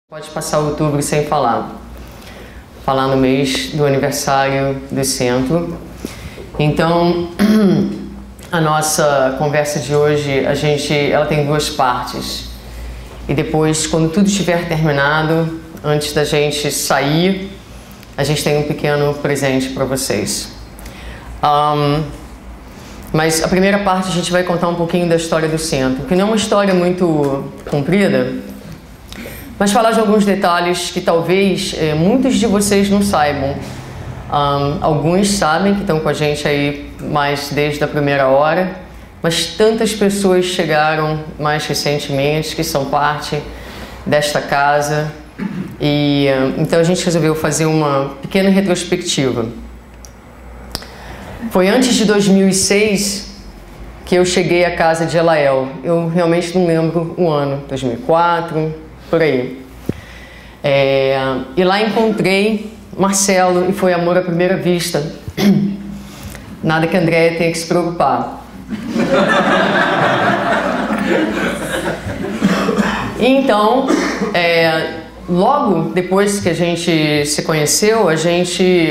Pode passar outubro sem falar no mês do aniversário do centro. Então, a nossa conversa de hoje, ela tem duas partes. E depois, quando tudo estiver terminado, antes da gente sair, a gente tem um pequeno presente para vocês. Mas a primeira parte a gente vai contar um pouquinho da história do centro, que não é uma história muito comprida, mas falar de alguns detalhes que talvez muitos de vocês não saibam. Alguns sabem que estão com a gente aí mais desde a primeira hora, mas tantas pessoas chegaram mais recentemente que são parte desta casa. E então a gente resolveu fazer uma pequena retrospectiva. Foi antes de 2006 que eu cheguei à casa de Elael. Eu realmente não lembro o ano, 2004... por aí. E lá encontrei Marcelo e foi amor à primeira vista. Nada que André tenha que se preocupar. Então, logo depois que a gente se conheceu, a gente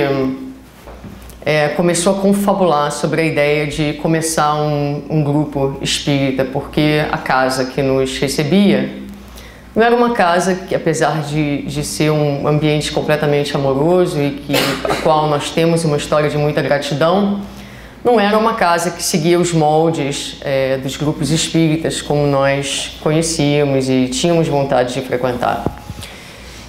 começou a confabular sobre a ideia de começar um grupo espírita, porque a casa que nos recebia não era uma casa que, apesar de ser um ambiente completamente amoroso e a qual nós temos uma história de muita gratidão, não era uma casa que seguia os moldes dos grupos espíritas como nós conhecíamos e tínhamos vontade de frequentar.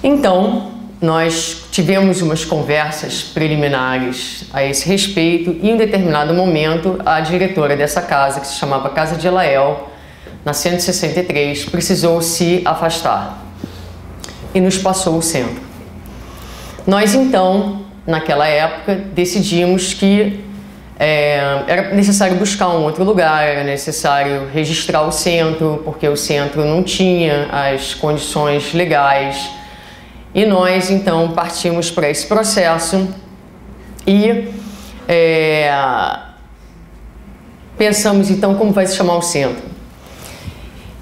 Então, nós tivemos umas conversas preliminares a esse respeito e, em um determinado momento, a diretora dessa casa, que se chamava Casa de Elael, na 163, precisou se afastar e nos passou o centro. Nós, então, naquela época, decidimos que era necessário buscar um outro lugar, era necessário registrar o centro, porque o centro não tinha as condições legais. E nós, então, partimos para esse processo e pensamos, então, como vai se chamar o centro.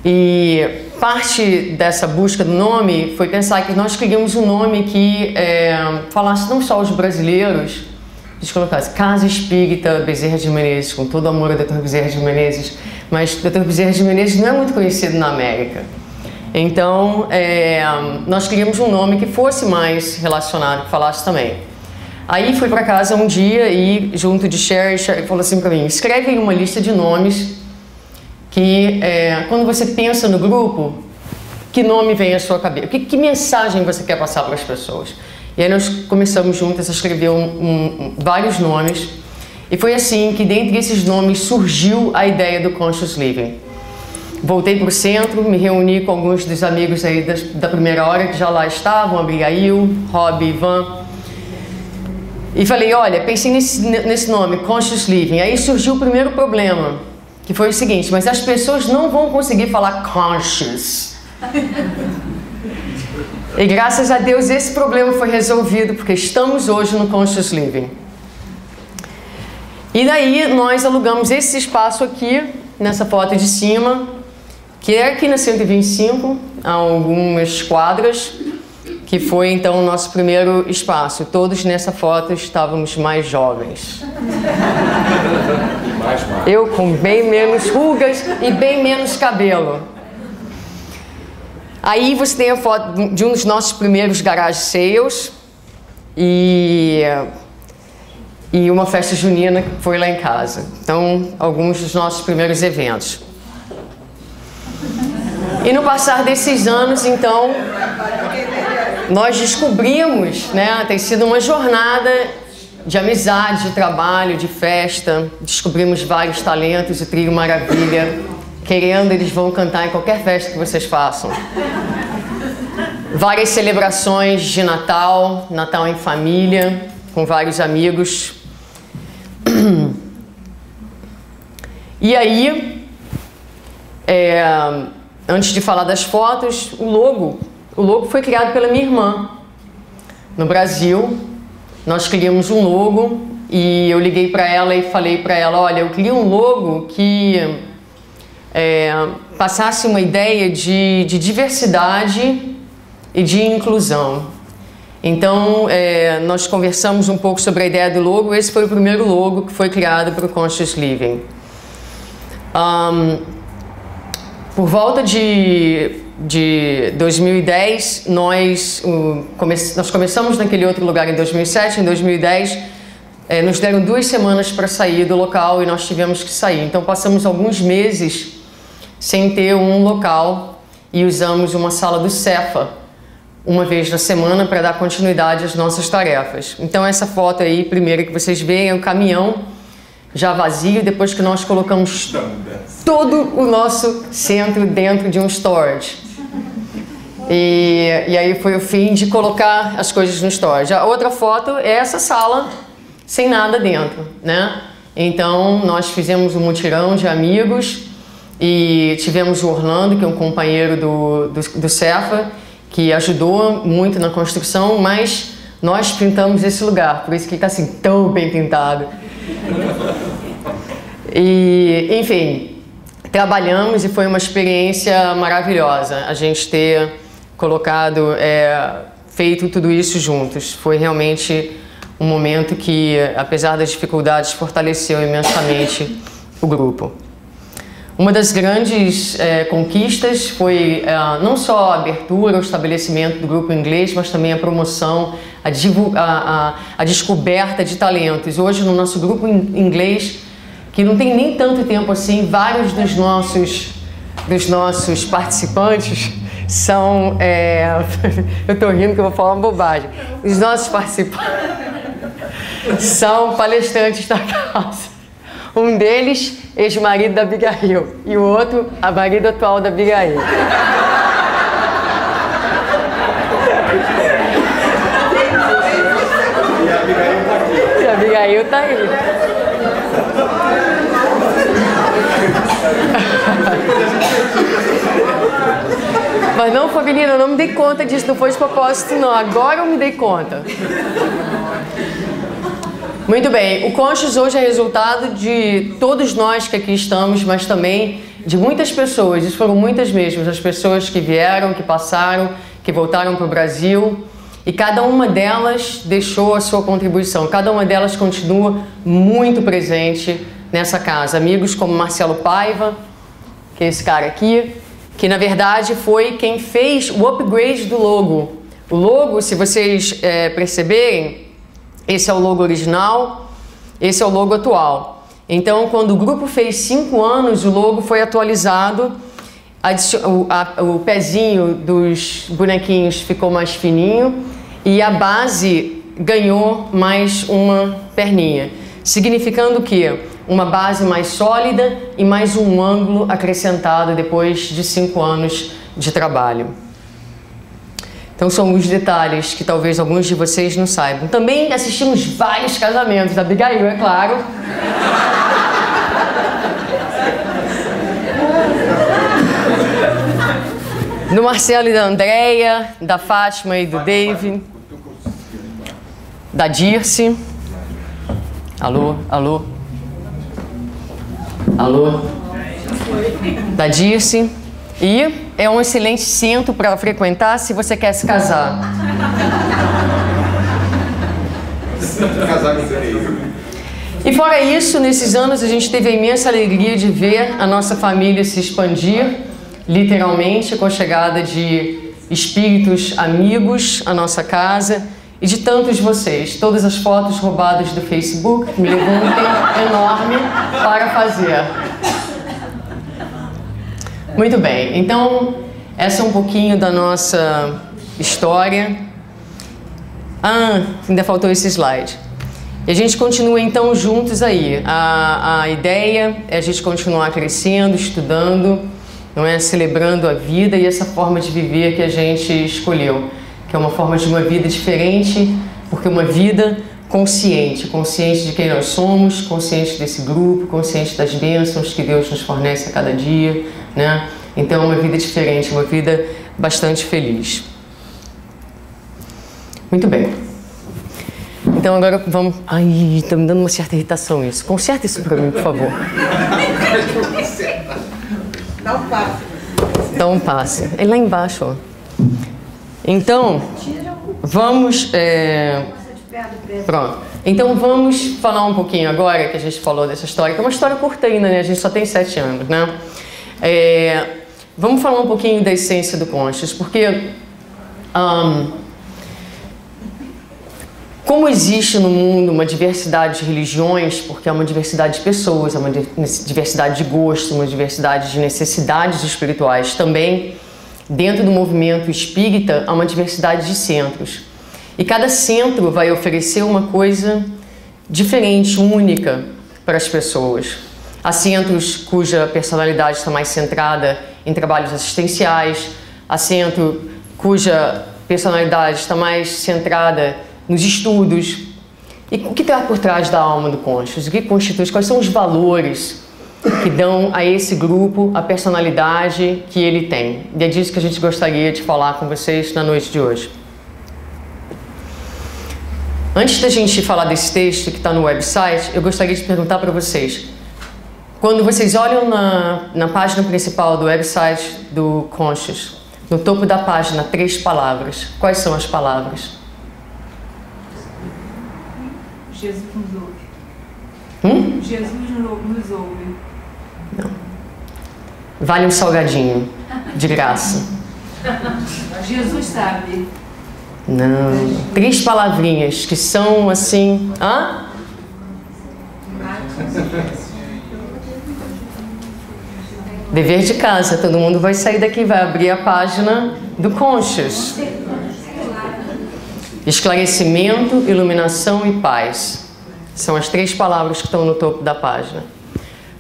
E parte dessa busca do nome foi pensar que nós queríamos um nome que falasse não só aos brasileiros, a gente colocasse Casa Espírita Bezerra de Menezes, com todo o amor ao Dr. Bezerra de Menezes, mas o Dr. Bezerra de Menezes não é muito conhecido na América. Então, nós queríamos um nome que fosse mais relacionado, que falasse também. Aí fui para casa um dia e, junto de Sherry falou assim para mim, escreve aí uma lista de nomes que quando você pensa no grupo, que nome vem à sua cabeça? Que mensagem você quer passar para as pessoas? E aí nós começamos juntas a escrever vários nomes. E foi assim que, dentre esses nomes, surgiu a ideia do Conscious Living. Voltei para o centro, me reuni com alguns dos amigos aí da primeira hora, que já lá estavam, Abigail, Rob, Ivan. E falei, olha, pensei nesse nome, Conscious Living. Aí surgiu o primeiro problema, que foi o seguinte, mas as pessoas não vão conseguir falar conscious. E graças a Deus esse problema foi resolvido, porque estamos hoje no Conscious Living. E daí nós alugamos esse espaço aqui, nessa foto de cima, que é aqui na 125, há algumas quadras, que foi então o nosso primeiro espaço. Todos nessa foto estávamos mais jovens. Eu com bem menos rugas e bem menos cabelo. Aí você tem a foto de um dos nossos primeiros garage sales e uma festa junina que foi lá em casa. Então, alguns dos nossos primeiros eventos. E no passar desses anos, então, nós descobrimos, né, tem sido uma jornada de amizade, de trabalho, de festa. Descobrimos vários talentos, o Trio Maravilha. Querendo, eles vão cantar em qualquer festa que vocês façam. Várias celebrações de Natal, Natal em família, com vários amigos. E aí, antes de falar das fotos, o logo foi criado pela minha irmã. No Brasil, nós criamos um logo e eu liguei para ela e falei para ela, olha, eu queria um logo que passasse uma ideia de diversidade e de inclusão. Então, nós conversamos um pouco sobre a ideia do logo. Esse foi o primeiro logo que foi criado para o Conscious Living. Por volta de 2010, nós começamos naquele outro lugar em 2007. Em 2010, nos deram 2 semanas para sair do local e nós tivemos que sair. Então, passamos alguns meses sem ter um local e usamos uma sala do Cefa uma vez na semana para dar continuidade às nossas tarefas. Então, essa foto aí, primeiro que vocês veem, é o caminhão já vazio, depois que nós colocamos todo o nosso centro dentro de um storage. E aí foi o fim de colocar as coisas no storage. A outra foto é essa sala sem nada dentro, né? Então, nós fizemos um mutirão de amigos e tivemos o Orlando, que é um companheiro do Cefa, que ajudou muito na construção, mas nós pintamos esse lugar, por isso que está assim tão bem pintado. E, enfim, trabalhamos e foi uma experiência maravilhosa a gente ter colocado, feito tudo isso juntos. Foi realmente um momento que, apesar das dificuldades, fortaleceu imensamente o grupo. Uma das grandes conquistas foi não só a abertura, o estabelecimento do grupo inglês, mas também a promoção, a descoberta de talentos. Hoje, no nosso grupo inglês, que não tem nem tanto tempo assim, vários dos nossos participantes são... eu tô rindo que eu vou falar uma bobagem. Os nossos participantes são palestrantes da casa. Um deles, ex-marido da Abigail, e o outro, a marido atual da Abigail. E a Abigail tá aí. Mas não, Fabelina, eu não me dei conta disso, não foi de propósito não, agora eu me dei conta. Muito bem, o Conscious hoje é resultado de todos nós que aqui estamos, mas também de muitas pessoas, isso foram muitas mesmo, as pessoas que vieram, que passaram, que voltaram para o Brasil, e cada uma delas deixou a sua contribuição, cada uma delas continua muito presente nessa casa. Amigos como Marcelo Paiva, que é esse cara aqui, que na verdade foi quem fez o upgrade do logo. O logo, se vocês perceberem, esse é o logo original, esse é o logo atual. Então, quando o grupo fez 5 anos, o logo foi atualizado, o pezinho dos bonequinhos ficou mais fininho e a base ganhou mais uma perninha, significando que uma base mais sólida e mais um ângulo acrescentado depois de 5 anos de trabalho. Então são os detalhes que talvez alguns de vocês não saibam. Também assistimos vários casamentos da Abigail, é claro. Do Marcelo e da Andréia, da Fátima e do Dave, da Dirce. Alô, alô. Alô. Da Dirce. E é um excelente centro para frequentar se você quer se casar. E fora isso, nesses anos a gente teve a imensa alegria de ver a nossa família se expandir, literalmente, com a chegada de espíritos amigos à nossa casa e de tantos de vocês. Todas as fotos roubadas do Facebook me levou um tempo enorme para fazer. Muito bem, então essa é um pouquinho da nossa história. Ainda faltou esse slide. E a gente continua então juntos aí. A ideia é a gente continuar crescendo, estudando, não é? Celebrando a vida e essa forma de viver que a gente escolheu, que é uma forma de uma vida diferente, porque uma vida consciente, consciente de quem nós somos, consciente desse grupo, consciente das bênçãos que Deus nos fornece a cada dia, né? Então é uma vida diferente, uma vida bastante feliz. Muito bem. Então agora vamos... Ai, tá me dando uma certa irritação isso. Conserta isso pra mim, por favor. Dá um passe. Dá um passe. É lá embaixo, ó. Então, vamos... Pronto. Então, vamos falar um pouquinho agora, que a gente falou dessa história, que é uma história curta ainda, né? A gente só tem 7 anos, né? Vamos falar um pouquinho da essência do Conchas, porque... como existe no mundo uma diversidade de religiões, porque há uma diversidade de pessoas, há uma diversidade de gostos, uma diversidade de necessidades espirituais, também dentro do movimento espírita há uma diversidade de centros. E cada centro vai oferecer uma coisa diferente, única para as pessoas. Há centros cuja personalidade está mais centrada em trabalhos assistenciais, há centro cuja personalidade está mais centrada nos estudos. E o que está por trás da alma do Conchas? O que constitui? Quais são os valores que dão a esse grupo a personalidade que ele tem? E é disso que a gente gostaria de falar com vocês na noite de hoje. Antes da gente falar desse texto que está no website, eu gostaria de perguntar para vocês. Quando vocês olham na página principal do website do Conchas, no topo da página, 3 palavras. Quais são as palavras? Jesus nos ouve. Jesus nos ouve. Não. Vale um salgadinho, de graça. Jesus sabe. Não. 3 palavrinhas que são assim... Hã? Dever de casa. Todo mundo vai sair daqui, vai abrir a página do Conchas. Esclarecimento, iluminação e paz. São as 3 palavras que estão no topo da página.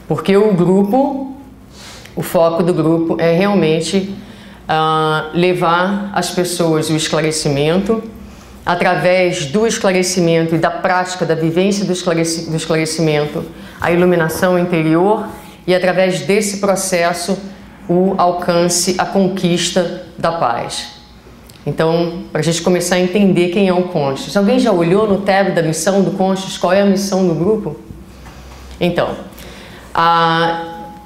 Porque o grupo, o foco do grupo é realmente levar as pessoas o esclarecimento, através do esclarecimento e da prática, da vivência do esclarecimento, a iluminação interior e, através desse processo, o alcance, a conquista da paz. Então, para a gente começar a entender quem é o Conchas. Alguém já olhou no tab da missão do Conchas? Qual é a missão do grupo? Então,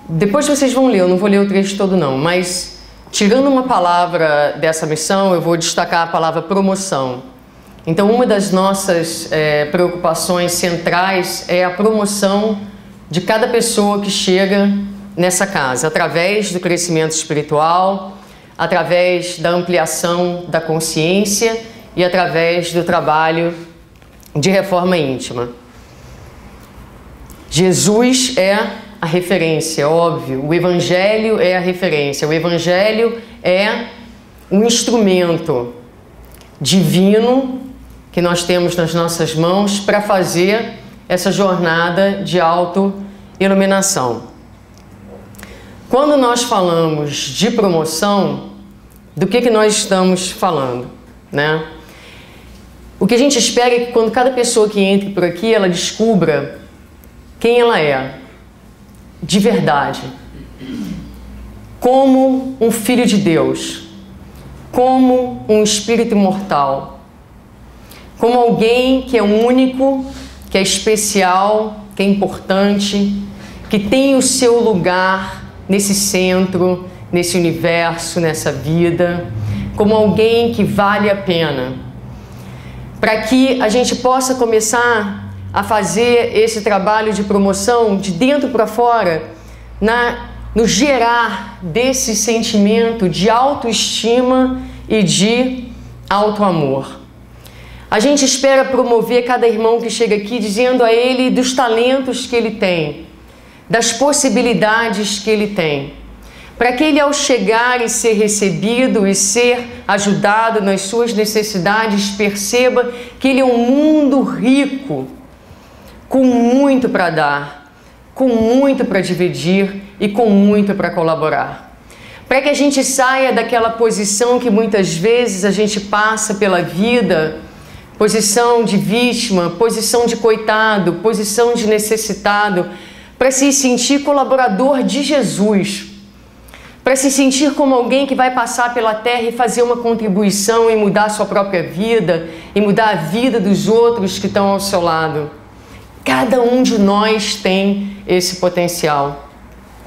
depois vocês vão ler, eu não vou ler o trecho todo não, mas tirando uma palavra dessa missão, eu vou destacar a palavra promoção. Então, uma das nossas preocupações centrais é a promoção de cada pessoa que chega nessa casa, através do crescimento espiritual, através da ampliação da consciência e através do trabalho de reforma íntima. Jesus é a referência, óbvio. O Evangelho é a referência. O Evangelho é um instrumento divino que nós temos nas nossas mãos para fazer essa jornada de auto-iluminação. Quando nós falamos de promoção, do que nós estamos falando, né? O que a gente espera é que quando cada pessoa que entre por aqui, ela descubra quem ela é, de verdade, como um filho de Deus, como um espírito imortal, como alguém que é único, que é especial, que é importante, que tem o seu lugar nesse centro, nesse universo, nessa vida, como alguém que vale a pena. Para que a gente possa começar a fazer esse trabalho de promoção de dentro para fora, no gerar desse sentimento de autoestima e de autoamor. A gente espera promover cada irmão que chega aqui dizendo a ele dos talentos que ele tem, das possibilidades que ele tem, para que ele, ao chegar e ser recebido e ser ajudado nas suas necessidades, perceba que ele é um mundo rico, com muito para dar, com muito para dividir e com muito para colaborar. Para que a gente saia daquela posição que muitas vezes a gente passa pela vida, posição de vítima, posição de coitado, posição de necessitado, para se sentir colaborador de Jesus, para se sentir como alguém que vai passar pela terra e fazer uma contribuição e mudar a sua própria vida e mudar a vida dos outros que estão ao seu lado. Cada um de nós tem esse potencial.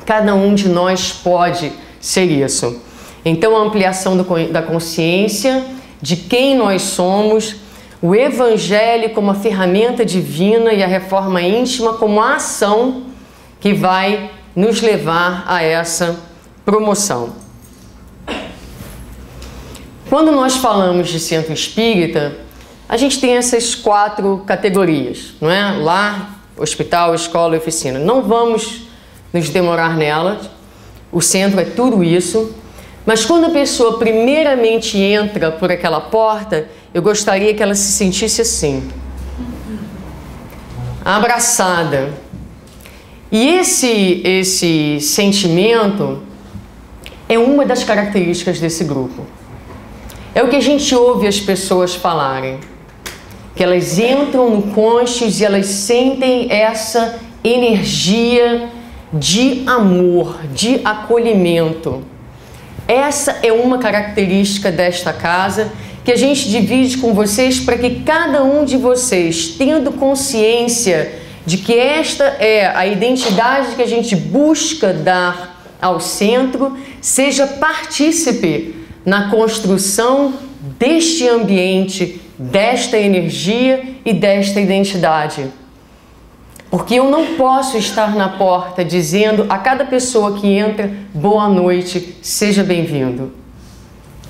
Cada um de nós pode ser isso. Então, a ampliação da consciência de quem nós somos, o Evangelho como a ferramenta divina e a reforma íntima como a ação que vai nos levar a essa promoção. Quando nós falamos de centro espírita, a gente tem essas 4 categorias, não é? Lar, hospital, escola e oficina. Não vamos nos demorar nelas, o centro é tudo isso, mas quando a pessoa primeiramente entra por aquela porta, eu gostaria que ela se sentisse assim, abraçada. E esse sentimento é uma das características desse grupo. É o que a gente ouve as pessoas falarem, que elas entram no Conches e elas sentem essa energia de amor, de acolhimento. Essa é uma característica desta casa que a gente divide com vocês para que cada um de vocês, tendo consciência de que esta é a identidade que a gente busca dar ao centro, seja partícipe na construção deste ambiente, desta energia e desta identidade. Porque eu não posso estar na porta dizendo a cada pessoa que entra, boa noite, seja bem-vindo.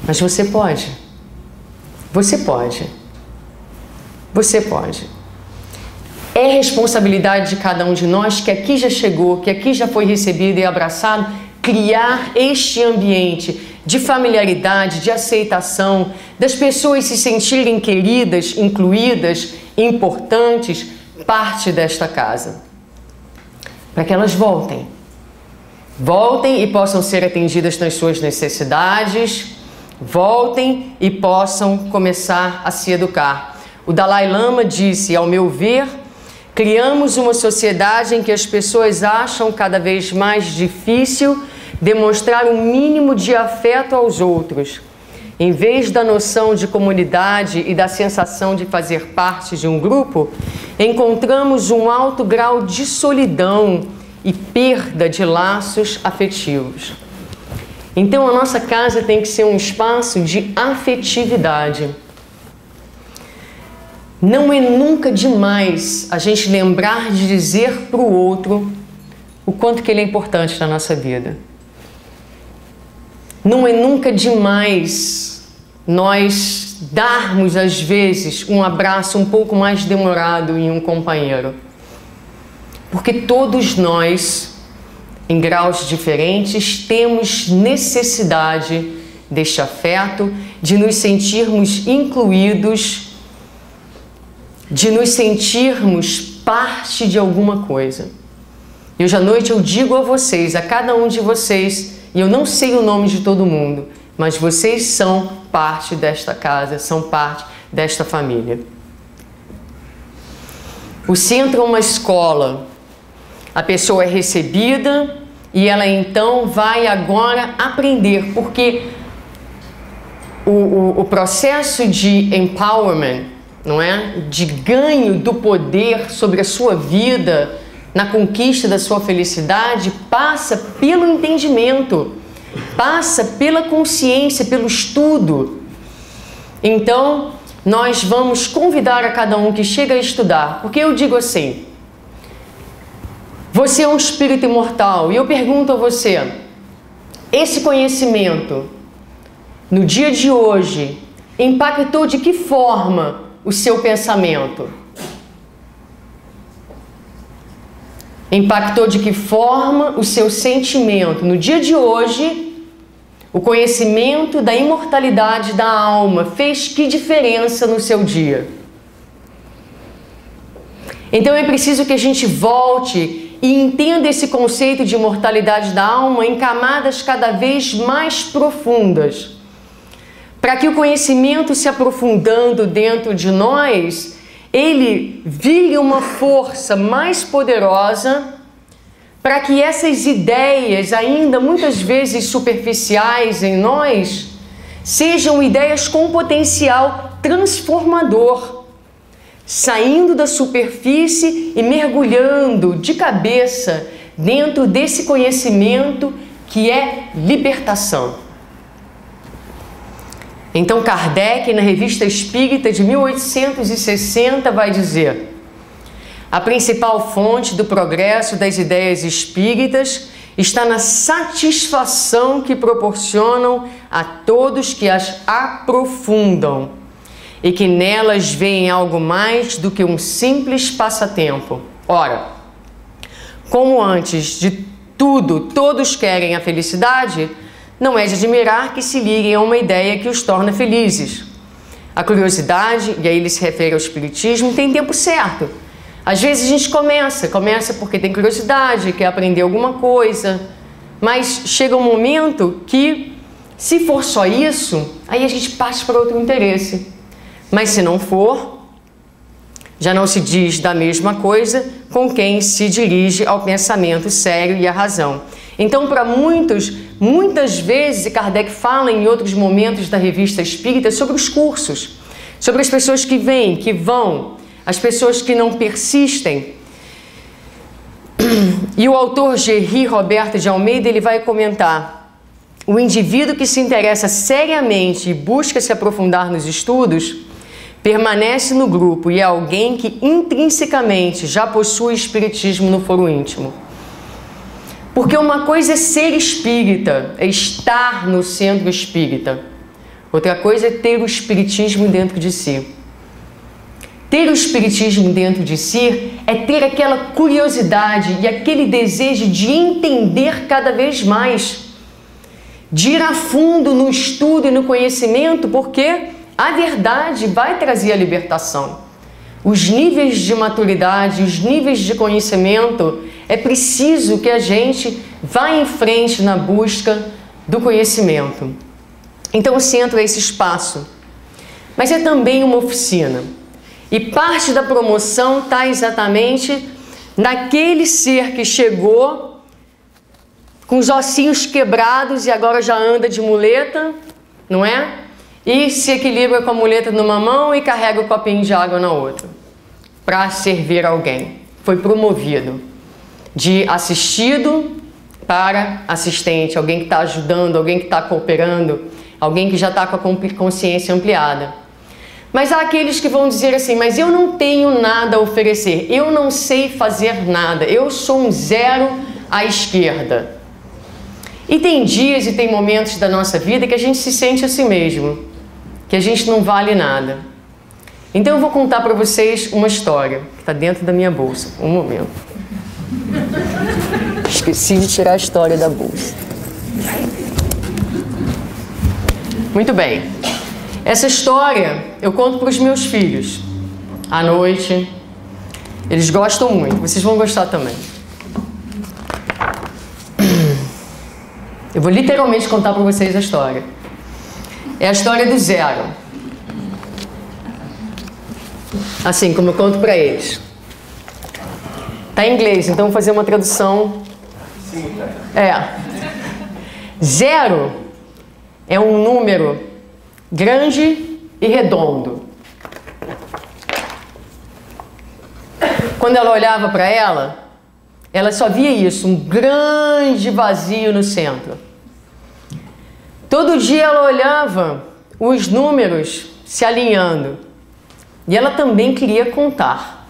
Mas você pode. Você pode. Você pode. É responsabilidade de cada um de nós que aqui já chegou, que aqui já foi recebido e abraçado, criar este ambiente de familiaridade, de aceitação, das pessoas se sentirem queridas, incluídas, importantes, parte desta casa. Para que elas voltem. Voltem e possam ser atendidas nas suas necessidades, voltem e possam começar a se educar. O Dalai Lama disse, ao meu ver, criamos uma sociedade em que as pessoas acham cada vez mais difícil demonstrar um mínimo de afeto aos outros. Em vez da noção de comunidade e da sensação de fazer parte de um grupo, encontramos um alto grau de solidão e perda de laços afetivos. Então a nossa casa tem que ser um espaço de afetividade. Não é nunca demais a gente lembrar de dizer para o outro o quanto que ele é importante na nossa vida. Não é nunca demais nós darmos, às vezes, um abraço um pouco mais demorado em um companheiro. Porque todos nós, em graus diferentes, temos necessidade deste afeto, de nos sentirmos incluídos, de nos sentirmos parte de alguma coisa. E hoje à noite eu digo a vocês, a cada um de vocês, e eu não sei o nome de todo mundo, mas vocês são parte desta casa, são parte desta família. O centro é uma escola. A pessoa é recebida e ela então vai agora aprender, porque o processo de empowerment, não é? De ganho do poder sobre a sua vida, na conquista da sua felicidade, passa pelo entendimento, passa pela consciência, pelo estudo. Então, nós vamos convidar a cada um que chega a estudar, porque eu digo assim, você é um espírito imortal, e eu pergunto a você, esse conhecimento, no dia de hoje, impactou de que forma o seu pensamento? Impactou de que forma o seu sentimento? No dia de hoje, o conhecimento da imortalidade da alma fez que diferença no seu dia? Então é preciso que a gente volte e entenda esse conceito de imortalidade da alma em camadas cada vez mais profundas, para que o conhecimento se aprofundando dentro de nós, ele vire uma força mais poderosa para que essas ideias, ainda muitas vezes superficiais em nós, sejam ideias com potencial transformador, saindo da superfície e mergulhando de cabeça dentro desse conhecimento que é libertação. Então Kardec, na Revista Espírita de 1860, vai dizer: a principal fonte do progresso das ideias espíritas está na satisfação que proporcionam a todos que as aprofundam e que nelas veem algo mais do que um simples passatempo. Ora, como antes de tudo todos querem a felicidade, não é de admirar que se liguem a uma ideia que os torna felizes. A curiosidade, e aí ele se refere ao espiritismo, tem tempo certo. Às vezes a gente começa porque tem curiosidade, quer aprender alguma coisa, mas chega um momento que, se for só isso, aí a gente passa para outro interesse. Mas se não for, já não se diz da mesma coisa com quem se dirige ao pensamento sério e à razão. Então, para muitas vezes, e Kardec fala em outros momentos da Revista Espírita sobre os cursos, sobre as pessoas que vêm, que vão, as pessoas que não persistem. E o autor Gerry Roberto de Almeida, ele vai comentar: o indivíduo que se interessa seriamente e busca se aprofundar nos estudos permanece no grupo e é alguém que intrinsecamente já possui espiritismo no foro íntimo. Porque uma coisa é ser espírita, é estar no centro espírita. Outra coisa é ter o espiritismo dentro de si. Ter o espiritismo dentro de si é ter aquela curiosidade e aquele desejo de entender cada vez mais, de ir a fundo no estudo e no conhecimento, porque a verdade vai trazer a libertação. Os níveis de maturidade, os níveis de conhecimento, é preciso que a gente vá em frente na busca do conhecimento. Então o centro é esse espaço, mas é também uma oficina. E parte da promoção está exatamente naquele ser que chegou com os ossinhos quebrados e agora já anda de muleta, não é? E se equilibra com a muleta numa mão e carrega o copinho de água na outra, para servir alguém. Foi promovido de assistido para assistente, alguém que está ajudando, alguém que está cooperando, alguém que já está com a consciência ampliada. Mas há aqueles que vão dizer assim: mas eu não tenho nada a oferecer, eu não sei fazer nada, eu sou um zero à esquerda. E tem dias e tem momentos da nossa vida que a gente se sente assim mesmo, que a gente não vale nada. Então eu vou contar para vocês uma história que está dentro da minha bolsa. Um momento. Esqueci de tirar a história da bolsa. Muito bem. Essa história eu conto para os meus filhos à noite. Eles gostam muito, vocês vão gostar também. Eu vou literalmente contar para vocês a história. É a história do zero. Assim como eu conto para eles. Está em inglês, então vou fazer uma tradução. Zero é um número grande e redondo. Quando ela olhava para ela só via isso, um grande vazio no centro. Todo dia ela olhava os números se alinhando e ela também queria contar.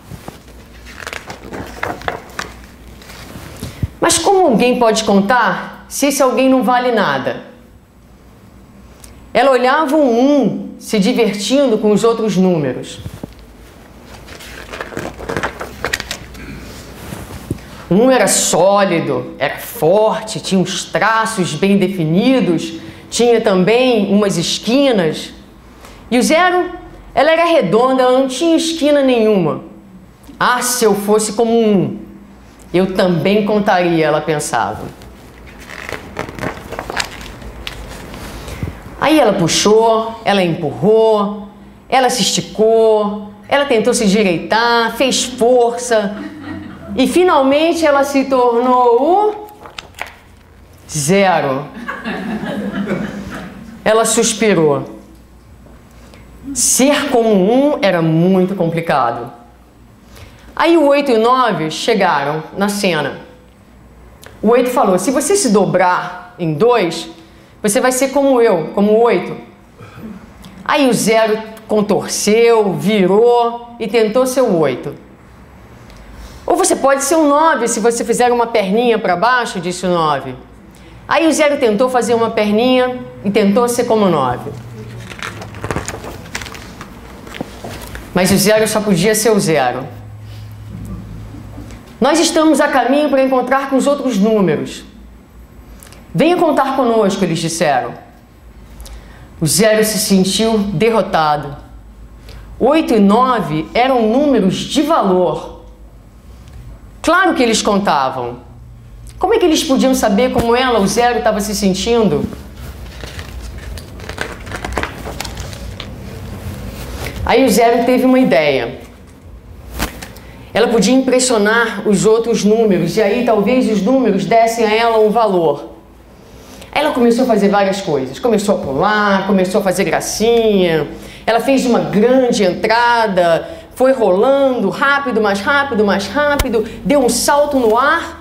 Mas como alguém pode contar se esse alguém não vale nada? Ela olhava um se divertindo com os outros números. Um era sólido, era forte, tinha uns traços bem definidos, tinha também umas esquinas. E o zero, ela era redonda, ela não tinha esquina nenhuma. Ah, se eu fosse como um, eu também contaria, ela pensava. Aí ela puxou, ela empurrou, ela se esticou, ela tentou se endireitar, fez força e finalmente ela se tornou o zero. Ela suspirou. Ser como um era muito complicado. Aí o 8 e o 9 chegaram na cena. O 8 falou: se você se dobrar em 2, você vai ser como eu, como o 8. Aí o 0 contorceu, virou e tentou ser o 8. Ou você pode ser um 9 se você fizer uma perninha para baixo, disse o 9. Aí o 0 tentou fazer uma perninha e tentou ser como 9. Mas o 0 só podia ser o 0. Nós estamos a caminho para encontrar com os outros números. Venha contar conosco, eles disseram. O 0 se sentiu derrotado. 8 e 9 eram números de valor. Claro que eles contavam. Como é que eles podiam saber como ela, o 0, estava se sentindo? Aí o 0 teve uma ideia. Ela podia impressionar os outros números, e aí talvez os números dessem a ela um valor. Aí ela começou a fazer várias coisas. Começou a pular, começou a fazer gracinha. Ela fez uma grande entrada, foi rolando rápido, mais rápido, mais rápido, deu um salto no ar,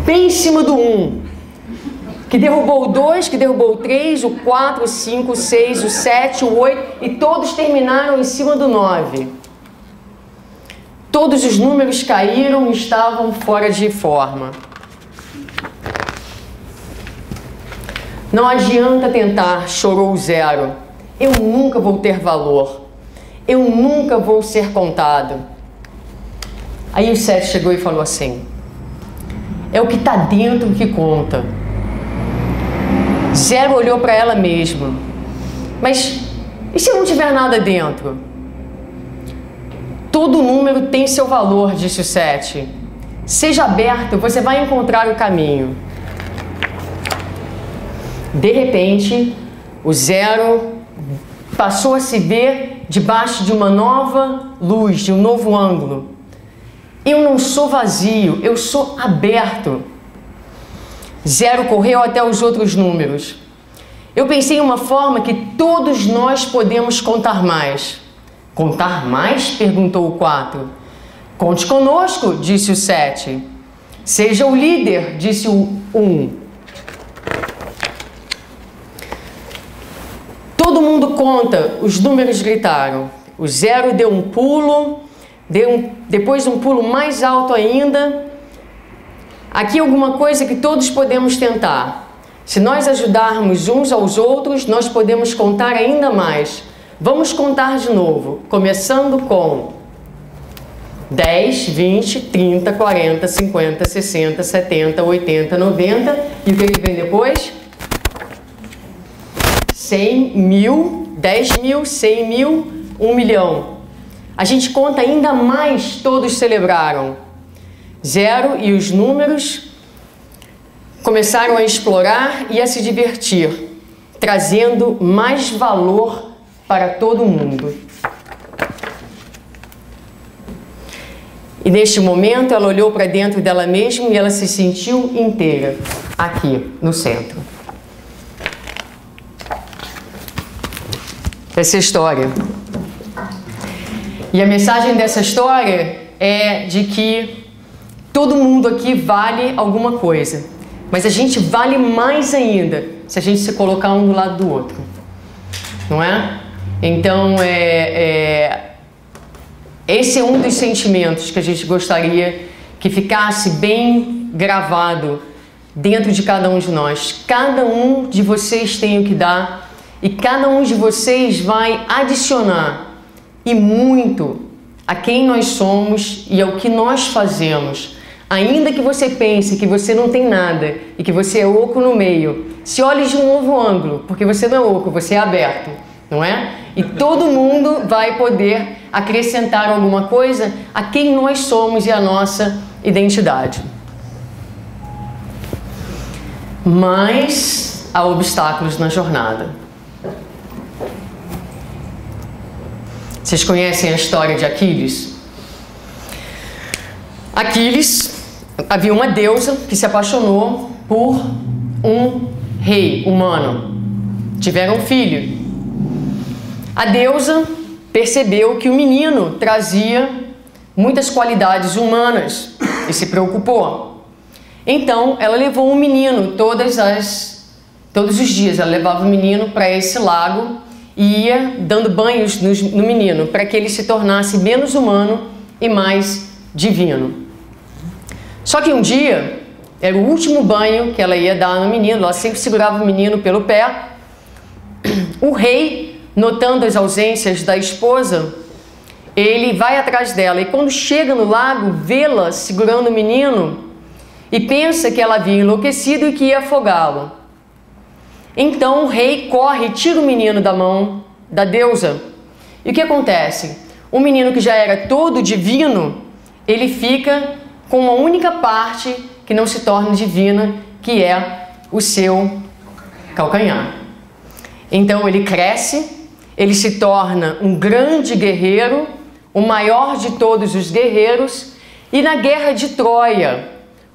bem em cima do 1, que derrubou o 2, que derrubou o 3, o 4, o 5, o 6, o 7, o 8, e todos terminaram em cima do 9. Todos os números caíram e estavam fora de forma. Não adianta tentar, chorou o 0. Eu nunca vou ter valor. Eu nunca vou ser contado. Aí o 7 chegou e falou assim: é o que está dentro que conta. 0 olhou para ela mesma. Mas e se não tiver nada dentro? Todo número tem seu valor, disse o 7. Seja aberto, você vai encontrar o caminho. De repente, o 0 passou a se ver debaixo de uma nova luz, de um novo ângulo. Eu não sou vazio, eu sou aberto. 0 correu até os outros números. Eu pensei em uma forma que todos nós podemos contar mais. Contar mais? Perguntou o 4. Conte conosco, disse o 7. Seja o líder, disse o 1. Todo mundo conta, os números gritaram. O 0 deu um pulo, depois um pulo mais alto ainda. Aqui alguma coisa que todos podemos tentar. Se nós ajudarmos uns aos outros, nós podemos contar ainda mais. Vamos contar de novo, começando com 10, 20, 30, 40, 50, 60, 70, 80, 90. E o que vem depois? 100, 1000, 10 mil, 100 mil, 1 milhão. A gente conta ainda mais, todos celebraram. 0 e os números começaram a explorar e a se divertir, trazendo mais valor para todo mundo. E neste momento ela olhou para dentro dela mesma e ela se sentiu inteira, aqui no centro. Essa é a história. E a mensagem dessa história é de que todo mundo aqui vale alguma coisa, mas a gente vale mais ainda se a gente se colocar um do lado do outro, não é? Então, esse é um dos sentimentos que a gente gostaria que ficasse bem gravado dentro de cada um de nós. Cada um de vocês tem o que dar e cada um de vocês vai adicionar e muito a quem nós somos e ao que nós fazemos. Ainda que você pense que você não tem nada e que você é oco no meio, se olhe de um novo ângulo, porque você não é oco, você é aberto, não é? E todo mundo vai poder acrescentar alguma coisa a quem nós somos e a nossa identidade. Mas há obstáculos na jornada. Vocês conhecem a história de Aquiles? Aquiles, havia uma deusa que se apaixonou por um rei humano. Tiveram um filho. A deusa percebeu que o menino trazia muitas qualidades humanas e se preocupou. Então, ela levou um menino todas Todos os dias ela levava o menino para esse lago e ia dando banhos no menino, para que ele se tornasse menos humano e mais divino. Só que um dia, era o último banho que ela ia dar no menino, ela sempre segurava o menino pelo pé. O rei, notando as ausências da esposa, ele vai atrás dela e quando chega no lago, vê-la segurando o menino e pensa que ela havia enlouquecido e que ia afogá-lo. Então o rei corre e tira o menino da mão da deusa. E o que acontece? O menino que já era todo divino, ele fica com uma única parte que não se torna divina, que é o seu calcanhar. Então ele cresce, ele se torna um grande guerreiro, o maior de todos os guerreiros, e na guerra de Troia,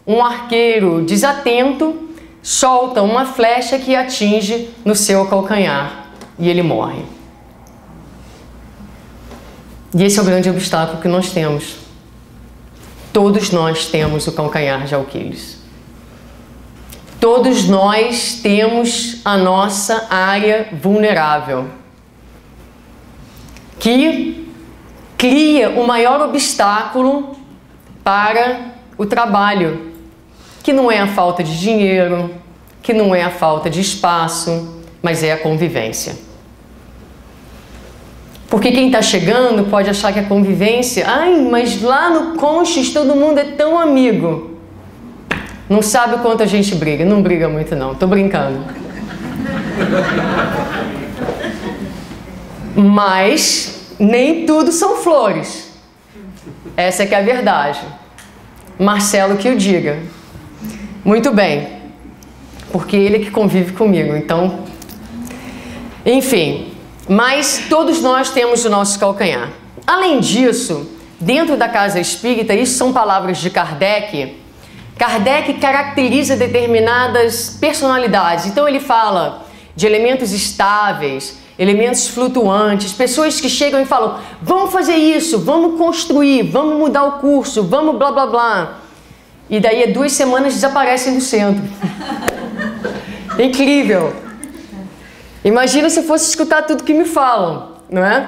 um arqueiro desatento solta uma flecha que atinge no seu calcanhar e ele morre. E esse é o grande obstáculo que nós temos. Todos nós temos o calcanhar de Aquiles. Todos nós temos a nossa área vulnerável, que cria o maior obstáculo para o trabalho, que não é a falta de dinheiro, que não é a falta de espaço, mas é a convivência. Porque quem está chegando pode achar que a convivência, mas lá no Conchas todo mundo é tão amigo. Não sabe o quanto a gente briga. Não briga muito não, tô brincando. Mas nem tudo são flores. Essa é que é a verdade. Marcelo que o diga. Muito bem. Porque ele é que convive comigo, então... Enfim, mas todos nós temos o nosso calcanhar. Além disso, dentro da casa espírita, isso são palavras de Kardec. Kardec caracteriza determinadas personalidades. Então ele fala de elementos estáveis, elementos flutuantes, pessoas que chegam e falam: vamos fazer isso, vamos construir, vamos mudar o curso, vamos blá blá blá. E daí 2 semanas desaparecem do centro. Incrível. Imagina se eu fosse escutar tudo que me falam, não é?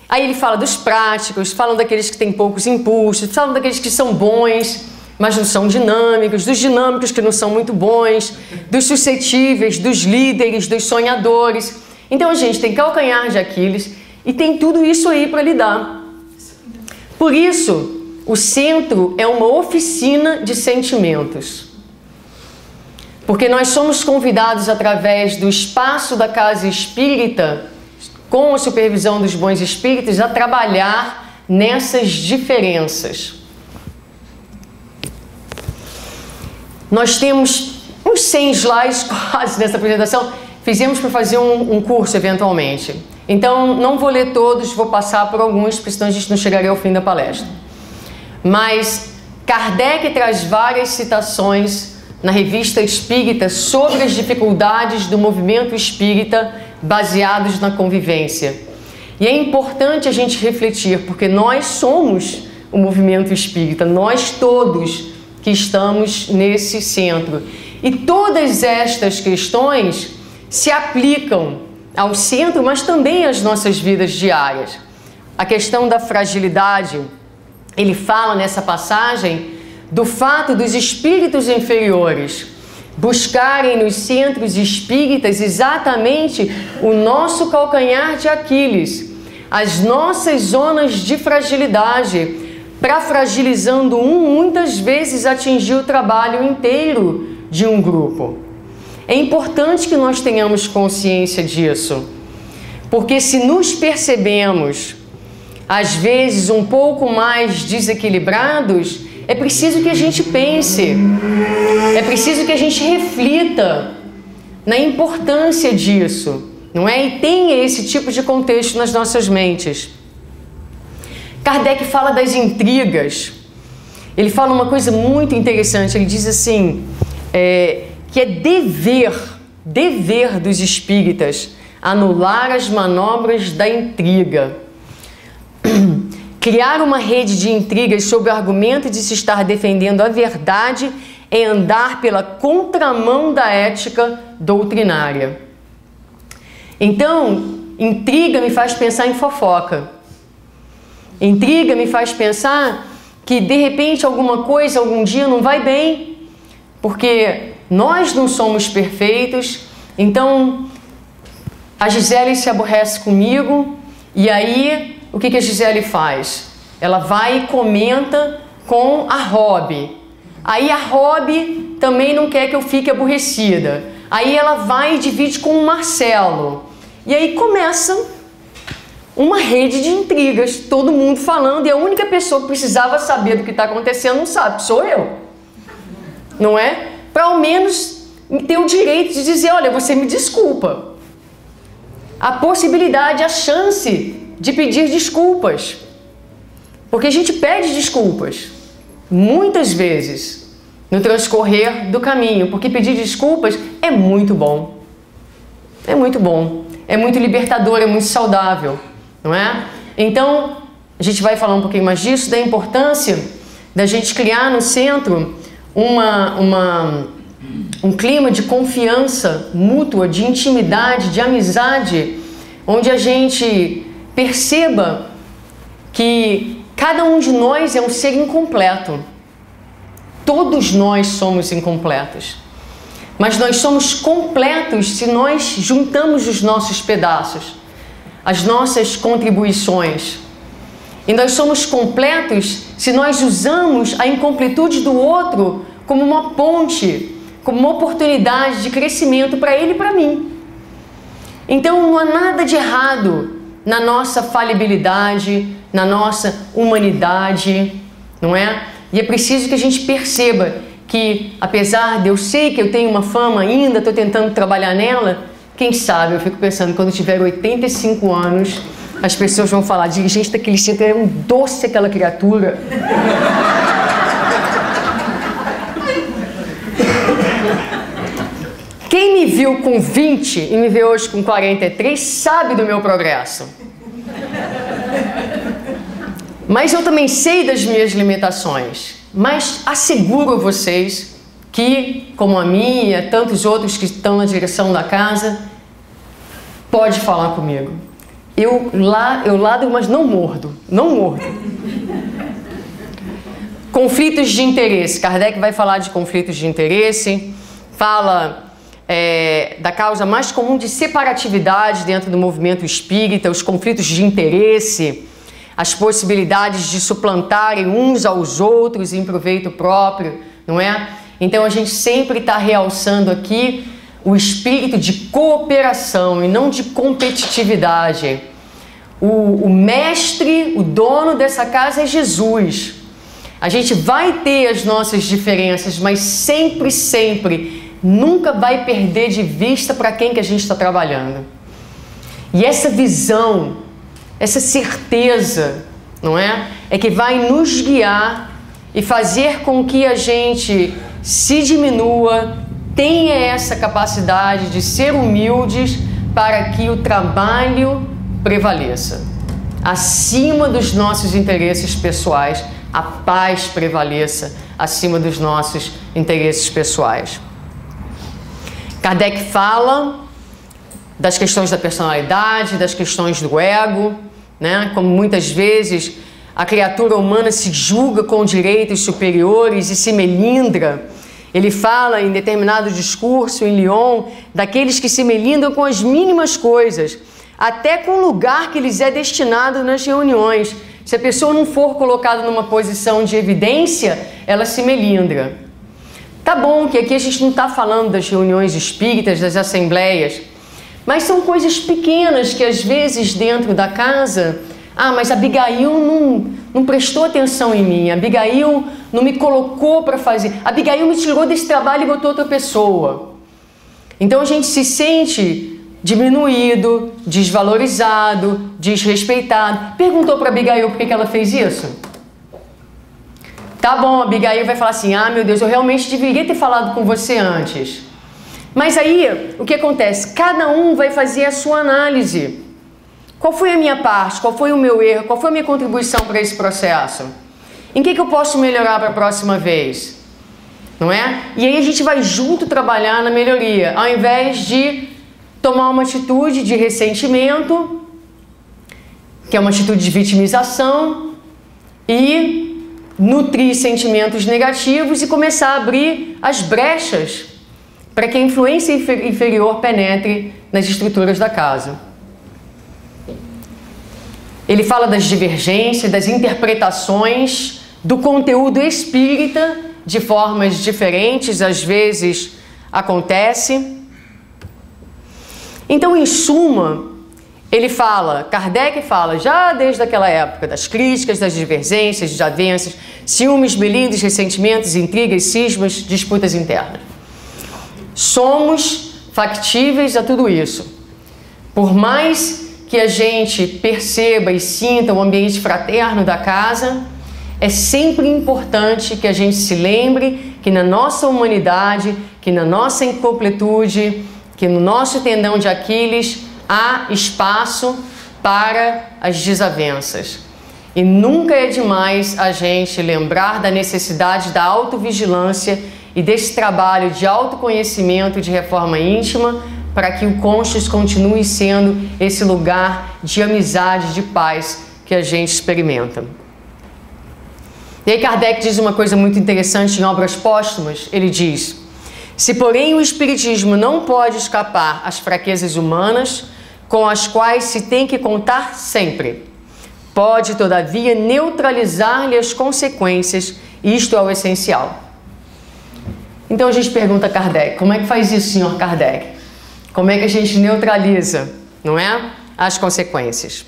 Aí ele fala dos práticos, falam daqueles que têm poucos impulsos, falam daqueles que são bons, mas não são dinâmicos, dos dinâmicos que não são muito bons, dos suscetíveis, dos líderes, dos sonhadores. Então a gente tem calcanhar de Aquiles e tem tudo isso aí para lidar. Por isso, o centro é uma oficina de sentimentos. Porque nós somos convidados através do espaço da casa espírita, com a supervisão dos bons espíritos, a trabalhar nessas diferenças. Nós temos uns 100 slides quase nessa apresentação. Fizemos para fazer um curso eventualmente. Então não vou ler todos, vou passar por alguns, porque senão a gente não chegaria ao fim da palestra. Mas Kardec traz várias citações na Revista Espírita sobre as dificuldades do movimento espírita baseados na convivência. E é importante a gente refletir, porque nós somos o movimento espírita, nós todos que estamos nesse centro. E todas estas questões se aplicam ao centro, mas também às nossas vidas diárias. A questão da fragilidade, ele fala nessa passagem do fato dos espíritos inferiores buscarem nos centros espíritas exatamente o nosso calcanhar de Aquiles, as nossas zonas de fragilidade, para, fragilizando muitas vezes atingir o trabalho inteiro de um grupo. É importante que nós tenhamos consciência disso, porque se nos percebemos, às vezes, um pouco mais desequilibrados, é preciso que a gente pense, é preciso que a gente reflita na importância disso, não é? E tenha esse tipo de contexto nas nossas mentes. Kardec fala das intrigas. Ele fala uma coisa muito interessante. Ele diz assim, que é dever dos espíritas anular as manobras da intriga. Criar uma rede de intrigas sob o argumento de se estar defendendo a verdade é andar pela contramão da ética doutrinária. Então, intriga me faz pensar em fofoca. Intriga me faz pensar que de repente alguma coisa, algum dia não vai bem, porque nós não somos perfeitos. Então a Gisele se aborrece comigo e aí o que a Gisele faz? Ela vai e comenta com a Rob. Aí a Rob também não quer que eu fique aborrecida. Aí ela vai e divide com o Marcelo. E aí começa uma rede de intrigas, todo mundo falando, e a única pessoa que precisava saber do que está acontecendo não sabe, sou eu. Não é? Para ao menos ter o direito de dizer, olha, você me desculpa. A possibilidade, a chance de pedir desculpas. Porque a gente pede desculpas, muitas vezes, no transcorrer do caminho, porque pedir desculpas é muito bom. É muito bom, é muito libertador, é muito saudável. Não é? Então, a gente vai falar um pouquinho mais disso, da importância da gente criar no centro um clima de confiança mútua, de intimidade, de amizade, onde a gente perceba que cada um de nós é um ser incompleto. Todos nós somos incompletos. Mas nós somos completos se nós juntamos os nossos pedaços, as nossas contribuições. E nós somos completos se nós usamos a incompletude do outro como uma ponte, como uma oportunidade de crescimento para ele e para mim. Então não há nada de errado na nossa falibilidade, na nossa humanidade, não é? E é preciso que a gente perceba que, apesar de eu sei que eu tenho uma fama ainda, estou tentando trabalhar nela, quem sabe, eu fico pensando, quando eu tiver 85 anos, as pessoas vão falar, dirigente daquele centro era um doce aquela criatura. Quem me viu com 20 e me vê hoje com 43 sabe do meu progresso. Mas eu também sei das minhas limitações. Mas asseguro a vocês que, como a minha e tantos outros que estão na direção da casa, pode falar comigo. Eu ladro, mas não mordo. Não mordo. Conflitos de interesse. Kardec vai falar de conflitos de interesse. Fala da causa mais comum de separatividade dentro do movimento espírita, os conflitos de interesse, as possibilidades de suplantarem uns aos outros em proveito próprio, não é? Então a gente sempre está realçando aqui o espírito de cooperação e não de competitividade. O mestre, o dono dessa casa é Jesus. A gente vai ter as nossas diferenças, mas sempre, sempre, nunca vai perder de vista para quem que a gente está trabalhando. E essa visão, essa certeza, não é? É que vai nos guiar e fazer com que a gente se diminua, tenha essa capacidade de ser humildes para que o trabalho prevaleça. Acima dos nossos interesses pessoais, a paz prevaleça acima dos nossos interesses pessoais. Kardec fala das questões da personalidade, das questões do ego, né? Como muitas vezes a criatura humana se julga com direitos superiores e se melindra. Ele fala em determinado discurso em Lyon daqueles que se melindram com as mínimas coisas, até com o lugar que lhes é destinado nas reuniões. Se a pessoa não for colocada numa posição de evidência, ela se melindra. Tá bom que aqui a gente não está falando das reuniões espíritas, das assembleias, mas são coisas pequenas que às vezes dentro da casa, mas Abigail não prestou atenção em mim, Abigail não me colocou para fazer, Abigail me tirou desse trabalho e botou outra pessoa. Então a gente se sente diminuído, desvalorizado, desrespeitado. Perguntou para Abigail por que ela fez isso? Tá bom, Abigail vai falar assim, meu Deus, eu realmente deveria ter falado com você antes. Mas aí, o que acontece? Cada um vai fazer a sua análise. Qual foi a minha parte? Qual foi o meu erro? Qual foi a minha contribuição para esse processo? Em que eu posso melhorar para a próxima vez? não é? E aí a gente vai junto trabalhar na melhoria, ao invés de tomar uma atitude de ressentimento, que é uma atitude de vitimização, e nutrir sentimentos negativos e começar a abrir as brechas para que a influência inferior penetre nas estruturas da casa. Ele fala das divergências, das interpretações do conteúdo espírita de formas diferentes, às vezes acontece. Então, em suma, ele fala, Kardec fala, já desde aquela época, das críticas, das divergências, desavenças, ciúmes, melindres, ressentimentos, intrigas, cismas, disputas internas. Somos factíveis a tudo isso. Por mais que a gente perceba e sinta o ambiente fraterno da casa, é sempre importante que a gente se lembre que na nossa humanidade, que na nossa incompletude, que no nosso tendão de Aquiles há espaço para as desavenças. E nunca é demais a gente lembrar da necessidade da autovigilância e desse trabalho de autoconhecimento, de reforma íntima, para que o cônjuge continue sendo esse lugar de amizade, de paz que a gente experimenta. E aí Kardec diz uma coisa muito interessante em Obras Póstumas. Ele diz: se porém o Espiritismo não pode escapar às fraquezas humanas, com as quais se tem que contar sempre, pode todavia neutralizar-lhe as consequências, isto é o essencial. Então a gente pergunta a Kardec, como é que faz isso, senhor Kardec? Como é que a gente neutraliza, não é, as consequências?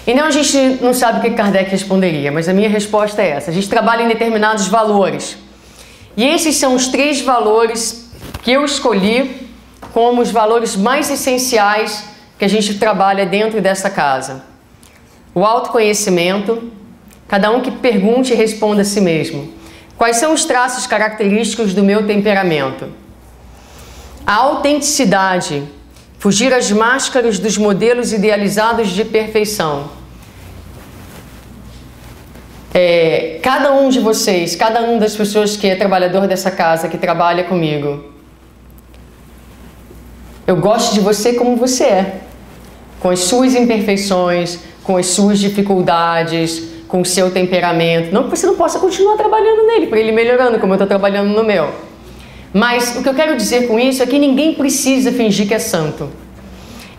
Então a gente não sabe o que Kardec responderia, mas a minha resposta é essa. A gente trabalha em determinados valores. E esses são os 3 valores que eu escolhi como os valores mais essenciais que a gente trabalha dentro dessa casa. O autoconhecimento, cada um que pergunte e responda a si mesmo. Quais são os traços característicos do meu temperamento? A autenticidade, fugir às máscaras dos modelos idealizados de perfeição. Cada um de vocês, cada uma das pessoas que é trabalhador dessa casa, que trabalha comigo, eu gosto de você como você é, com as suas imperfeições, com as suas dificuldades, com o seu temperamento. Não que você não possa continuar trabalhando nele, para ele melhorando, como eu estou trabalhando no meu. Mas o que eu quero dizer com isso é que ninguém precisa fingir que é santo.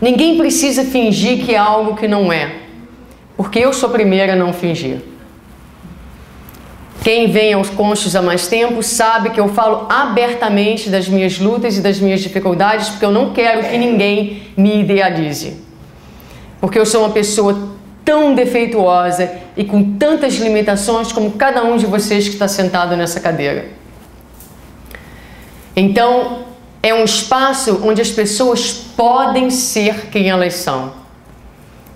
Ninguém precisa fingir que é algo que não é. Porque eu sou a primeira a não fingir. Quem vem aos cônjuges há mais tempo sabe que eu falo abertamente das minhas lutas e das minhas dificuldades, porque eu não quero que ninguém me idealize. Porque eu sou uma pessoa tão defeituosa e com tantas limitações como cada um de vocês que está sentado nessa cadeira. Então, é um espaço onde as pessoas podem ser quem elas são.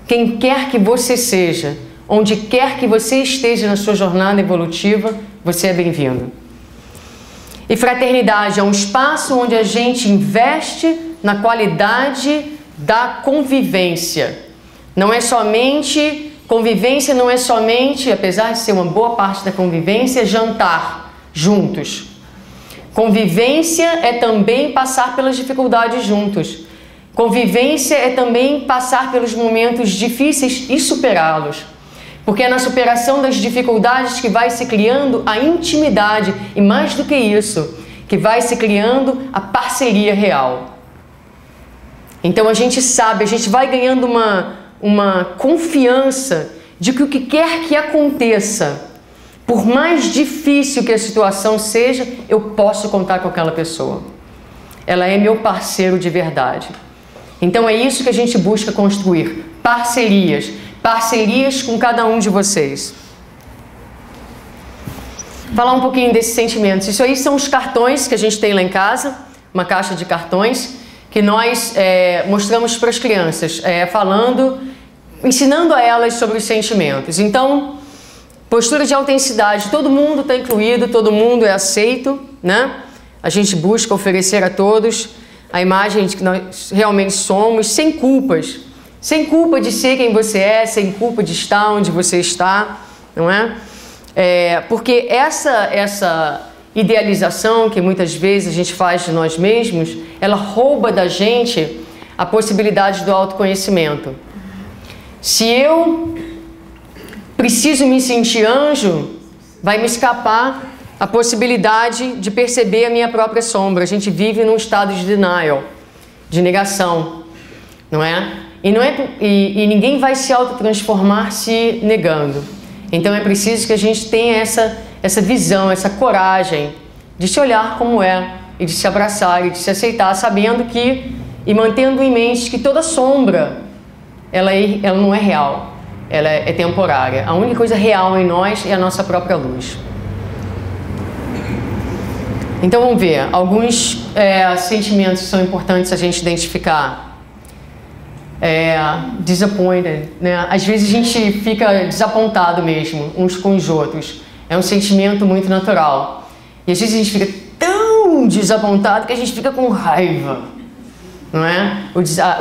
Quem quer que você seja, onde quer que você esteja na sua jornada evolutiva, você é bem-vindo. E fraternidade é um espaço onde a gente investe na qualidade da convivência. Não é somente, convivência não é somente, apesar de ser uma boa parte da convivência, jantar juntos. Convivência é também passar pelas dificuldades juntos. Convivência é também passar pelos momentos difíceis e superá-los. Porque é na superação das dificuldades que vai se criando a intimidade e, mais do que isso, que vai se criando a parceria real. Então a gente sabe, a gente vai ganhando uma confiança de que o que quer que aconteça, por mais difícil que a situação seja, eu posso contar com aquela pessoa. Ela é meu parceiro de verdade. Então é isso que a gente busca construir. Parcerias. Parcerias com cada um de vocês. Falar um pouquinho desses sentimentos. Isso aí são os cartões que a gente tem lá em casa. Uma caixa de cartões que nós mostramos para as crianças. Ensinando a elas sobre os sentimentos. Então, postura de autenticidade, todo mundo está incluído, todo mundo é aceito, né? A gente busca oferecer a todos a imagem de que nós realmente somos, sem culpas. Sem culpa de ser quem você é, sem culpa de estar onde você está, não é? Porque essa idealização que muitas vezes a gente faz de nós mesmos, ela rouba da gente a possibilidade do autoconhecimento. Se eu preciso me sentir anjo, vai me escapar a possibilidade de perceber a minha própria sombra. A gente vive num estado de denial, de negação, não é? E ninguém vai se autotransformar se negando. Então é preciso que a gente tenha essa visão, essa coragem de se olhar como é e de se abraçar e de se aceitar, sabendo que, e mantendo em mente que toda sombra, ela não é real, ela é temporária. A única coisa real em nós é a nossa própria luz. Então vamos ver, alguns sentimentos que são importantes a gente identificar. Disappointed, né? Às vezes a gente fica desapontado mesmo, uns com os outros. É um sentimento muito natural. E às vezes a gente fica tão desapontado que a gente fica com raiva, não é?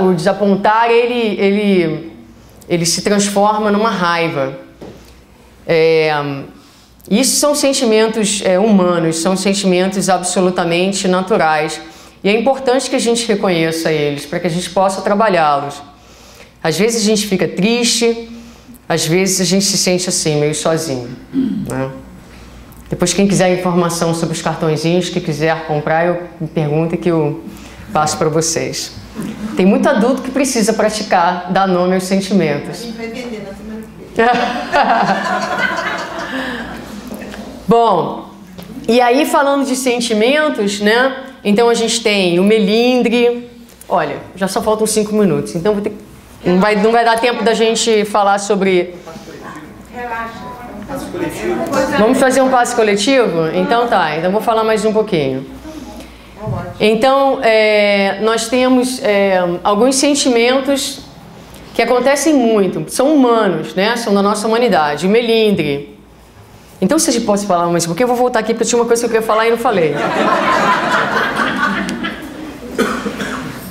O desapontar, ele se transforma numa raiva. Isso são sentimentos humanos, são sentimentos absolutamente naturais. E é importante que a gente reconheça eles, para que a gente possa trabalhá-los. Às vezes a gente fica triste, às vezes a gente se sente assim, meio sozinho, né? Depois, quem quiser informação sobre os cartõezinhos, que quiser comprar, me pergunta que eu passo para vocês. Tem muito adulto que precisa praticar, dar nome aos sentimentos. A gente vai vender na semana que vem. Bom, e aí falando de sentimentos, né? Então a gente tem o melindre. Olha, já só faltam 5 minutos, então vou ter... não vai dar tempo da gente falar sobre... Vamos fazer um passe coletivo? Então tá, então vou falar mais um pouquinho. Então, nós temos alguns sentimentos que acontecem muito, são humanos, né? São da nossa humanidade. O melindre. Então, se a gente pode falar mais um pouquinho, eu vou voltar aqui porque eu tinha uma coisa que eu queria falar e não falei.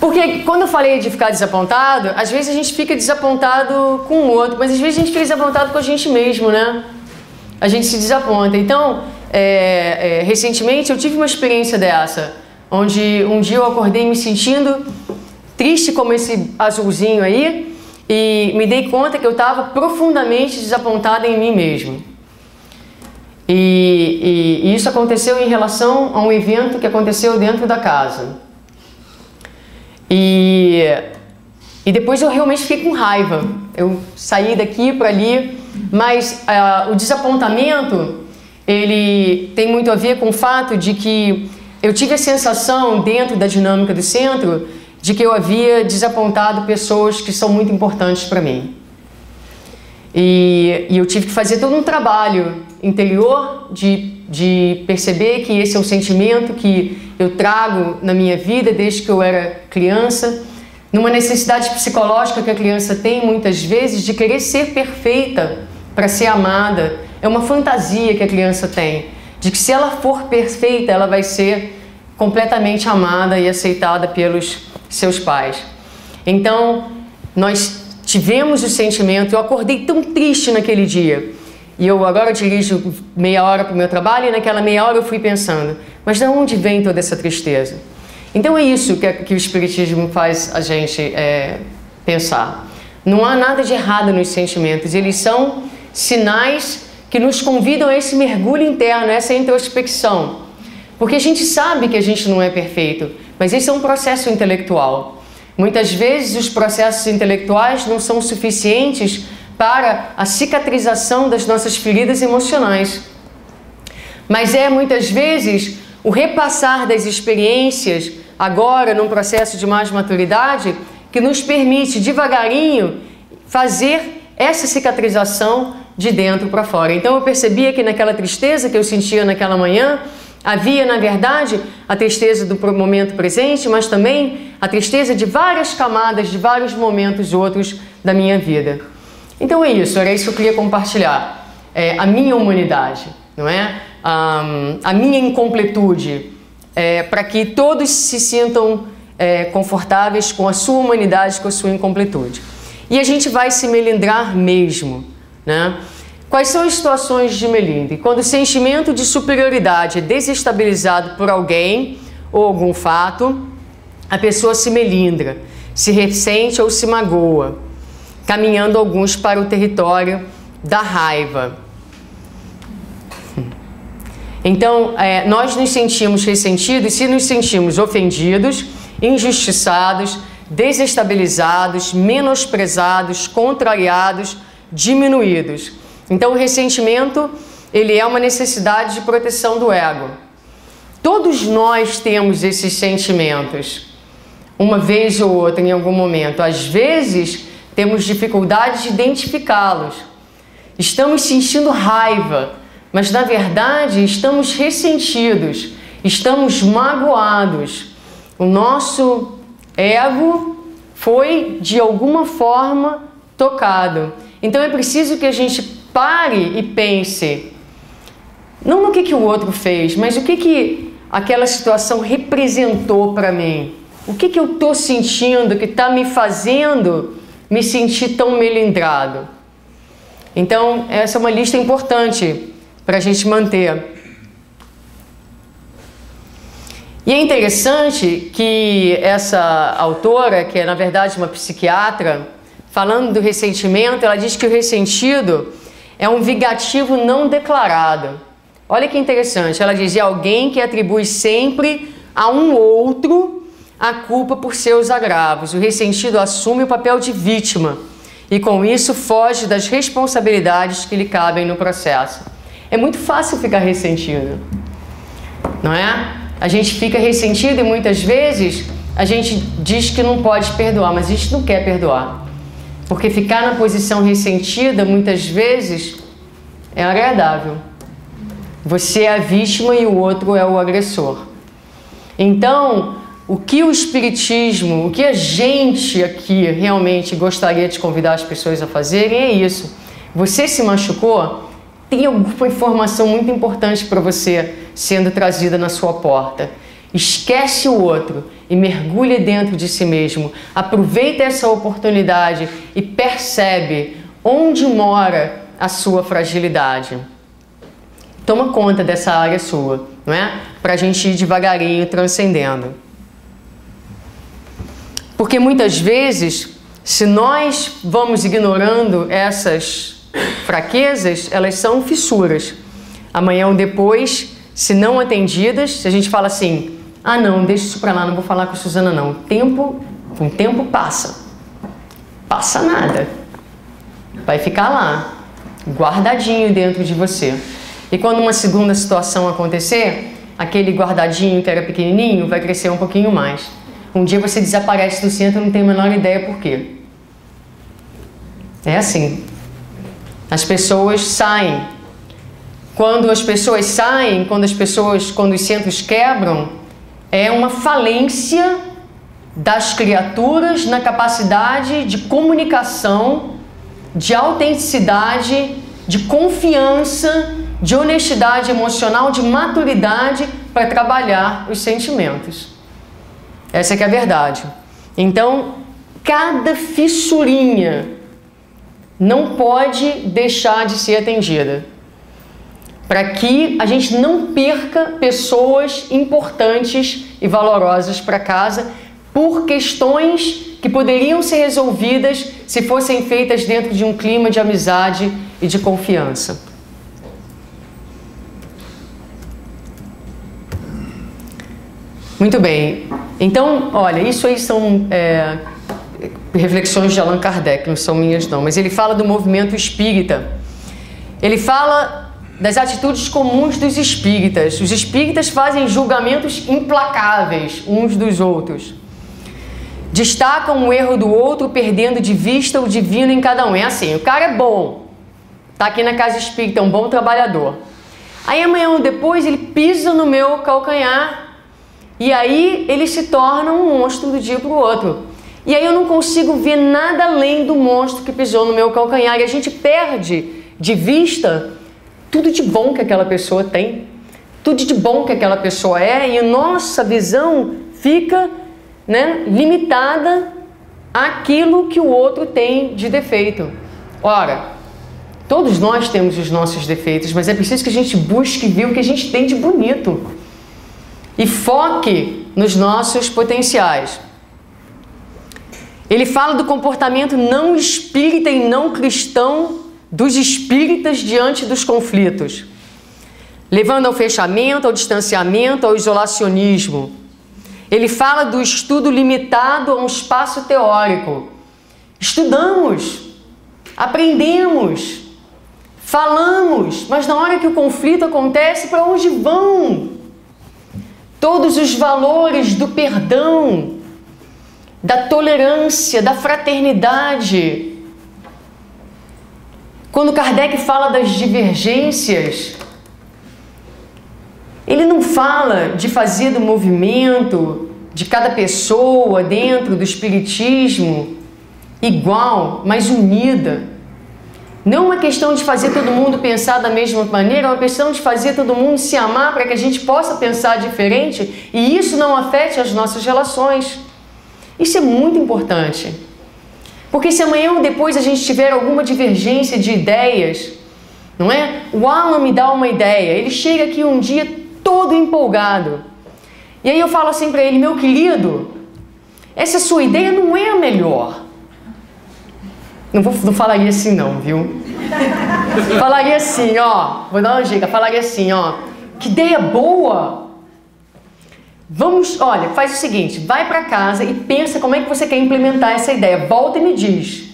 Porque quando eu falei de ficar desapontado, às vezes a gente fica desapontado com o outro, mas às vezes a gente fica desapontado com a gente mesmo, né? A gente se desaponta. Então, recentemente eu tive uma experiência dessa, onde um dia eu acordei me sentindo triste como esse azulzinho aí e me dei conta que eu estava profundamente desapontada em mim mesmo. E isso aconteceu em relação a um evento que aconteceu dentro da casa. E depois eu realmente fiquei com raiva. Eu saí daqui para ali, mas o desapontamento, ele tem muito a ver com o fato de que eu tive a sensação, dentro da dinâmica do centro, de que eu havia desapontado pessoas que são muito importantes para mim. E eu tive que fazer todo um trabalho interior de perceber que esse é um sentimento que eu trago na minha vida desde que eu era criança, numa necessidade psicológica que a criança tem muitas vezes de querer ser perfeita para ser amada. É uma fantasia que a criança tem, de que se ela for perfeita, ela vai ser completamente amada e aceitada pelos seus pais. Então, nós tivemos o sentimento, eu acordei tão triste naquele dia. E eu agora dirijo meia hora para o meu trabalho e naquela meia hora eu fui pensando, mas de onde vem toda essa tristeza? Então é isso que o Espiritismo faz a gente pensar. Não há nada de errado nos sentimentos, eles são sinais que nos convidam a esse mergulho interno, a essa introspecção. Porque a gente sabe que a gente não é perfeito, mas esse é um processo intelectual. Muitas vezes os processos intelectuais não são suficientes para a cicatrização das nossas feridas emocionais. Mas muitas vezes o repassar das experiências, agora num processo de mais maturidade, que nos permite devagarinho fazer essa cicatrização de dentro para fora. Então eu percebia que naquela tristeza que eu sentia naquela manhã, havia, na verdade, a tristeza do momento presente, mas também a tristeza de várias camadas, de vários momentos outros da minha vida. Então é isso, era isso que eu queria compartilhar. A minha humanidade, não é? A minha incompletude, para que todos se sintam confortáveis com a sua humanidade, com a sua incompletude. E a gente vai se melindrar mesmo, né? Quais são as situações de melindre? Quando o sentimento de superioridade é desestabilizado por alguém ou algum fato, a pessoa se melindra, se ressente ou se magoa, caminhando alguns para o território da raiva. Então, nós nos sentimos ressentidos se nos sentimos ofendidos, injustiçados, desestabilizados, menosprezados, contrariados, diminuídos. Então, o ressentimento, ele é uma necessidade de proteção do ego. Todos nós temos esses sentimentos, uma vez ou outra, em algum momento. Às vezes, temos dificuldade de identificá-los. Estamos sentindo raiva, mas, na verdade, estamos ressentidos, estamos magoados. O nosso ego foi, de alguma forma, tocado. Então, é preciso que a gente pare e pense, não no que o outro fez, mas o que aquela situação representou para mim. O que eu estou sentindo que está me fazendo me sentir tão melindrado. Então, essa é uma lista importante para a gente manter. E é interessante que essa autora, que é na verdade uma psiquiatra, falando do ressentimento, ela diz que o ressentido é um vingativo não declarado. Olha que interessante, ela diz, é alguém que atribui sempre a um outro a culpa por seus agravos. O ressentido assume o papel de vítima e com isso foge das responsabilidades que lhe cabem no processo. É muito fácil ficar ressentido, não é? A gente fica ressentido e muitas vezes a gente diz que não pode perdoar, mas a gente não quer perdoar. Porque ficar na posição ressentida muitas vezes é agradável. Você é a vítima e o outro é o agressor. Então, o que o Espiritismo, o que a gente aqui realmente gostaria de convidar as pessoas a fazerem é isso. Você se machucou? Tem alguma informação muito importante para você sendo trazida na sua porta. Esquece o outro e mergulhe dentro de si mesmo. Aproveita essa oportunidade e percebe onde mora a sua fragilidade. Toma conta dessa área sua, não é? Para a gente ir devagarinho transcendendo. Porque muitas vezes, se nós vamos ignorando essas fraquezas, elas são fissuras. Amanhã ou depois, se não atendidas, se a gente fala assim, ah não, deixa isso pra lá, não vou falar com a Suzana não. Com o tempo passa. Passa nada. Vai ficar lá, guardadinho dentro de você. E quando uma segunda situação acontecer, aquele guardadinho que era pequenininho vai crescer um pouquinho mais. Um dia você desaparece do centro e não tem a menor ideia por quê. É assim. As pessoas saem. Quando as pessoas saem, quando os centros quebram, é uma falência das criaturas na capacidade de comunicação, de autenticidade, de confiança, de honestidade emocional, de maturidade para trabalhar os sentimentos. Essa é que é a verdade. Então, cada fissurinha não pode deixar de ser atendida, para que a gente não perca pessoas importantes e valorosas para casa por questões que poderiam ser resolvidas se fossem feitas dentro de um clima de amizade e de confiança. Muito bem. Então, olha, isso aí são reflexões de Allan Kardec, não são minhas não, mas ele fala do movimento espírita. Ele fala das atitudes comuns dos espíritas. Os espíritas fazem julgamentos implacáveis uns dos outros. Destacam o erro do outro, perdendo de vista o divino em cada um. É assim, o cara é bom, tá aqui na casa espírita, é um bom trabalhador. Aí amanhã ou depois ele pisa no meu calcanhar e aí ele se torna um monstro do dia para o outro. E aí eu não consigo ver nada além do monstro que pisou no meu calcanhar. E a gente perde de vista tudo de bom que aquela pessoa tem, tudo de bom que aquela pessoa é, e a nossa visão fica, limitada àquilo que o outro tem de defeito. Ora, Todos nós temos os nossos defeitos, mas é preciso que a gente busque ver o que a gente tem de bonito e foque nos nossos potenciais. Ele fala do comportamento não espírita e não cristão dos espíritas diante dos conflitos, levando ao fechamento, ao distanciamento, ao isolacionismo. Ele fala do estudo limitado a um espaço teórico. Estudamos, aprendemos, falamos, mas na hora que o conflito acontece, para onde vão? Todos os valores do perdão, da tolerância, da fraternidade. Quando Kardec fala das divergências, ele não fala de fazer do movimento de cada pessoa dentro do espiritismo igual, mas unida. Não é uma questão de fazer todo mundo pensar da mesma maneira, é uma questão de fazer todo mundo se amar para que a gente possa pensar diferente e isso não afete as nossas relações. Isso é muito importante. Porque se amanhã ou depois a gente tiver alguma divergência de ideias, não é? O Alan me dá uma ideia, ele chega aqui um dia todo empolgado. E aí eu falo assim para ele, meu querido, essa sua ideia não é a melhor. Não falaria assim não, viu? Falaria assim, ó, vou dar uma dica, falaria assim, ó, que ideia boa! Vamos, olha, faz o seguinte, vai para casa e pensa como é que você quer implementar essa ideia, volta e me diz.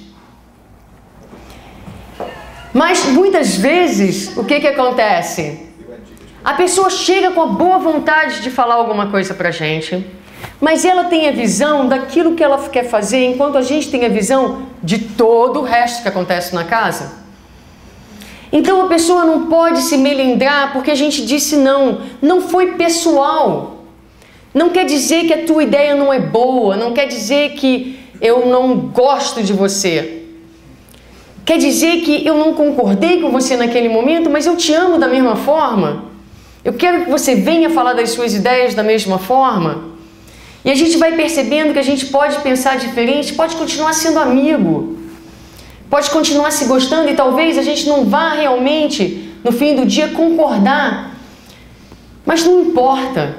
Mas muitas vezes, o que acontece? A pessoa chega com a boa vontade de falar alguma coisa pra gente, mas ela tem a visão daquilo que ela quer fazer, enquanto a gente tem a visão de todo o resto que acontece na casa. Então a pessoa não pode se melindrar porque a gente disse não. Não foi pessoal. Não quer dizer que a tua ideia não é boa, não quer dizer que eu não gosto de você. Quer dizer que eu não concordei com você naquele momento, mas eu te amo da mesma forma. Eu quero que você venha falar das suas ideias da mesma forma. E a gente vai percebendo que a gente pode pensar diferente, pode continuar sendo amigo, pode continuar se gostando e talvez a gente não vá realmente, no fim do dia, concordar. Mas não importa,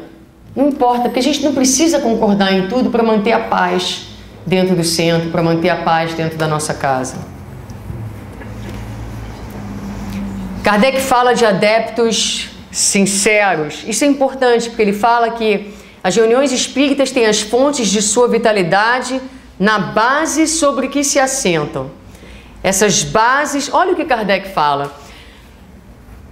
porque a gente não precisa concordar em tudo para manter a paz dentro do centro, para manter a paz dentro da nossa casa. Kardec fala de adeptos sinceros. Isso é importante, porque ele fala que as reuniões espíritas têm as fontes de sua vitalidade na base sobre que se assentam. Essas bases, olha o que Kardec fala.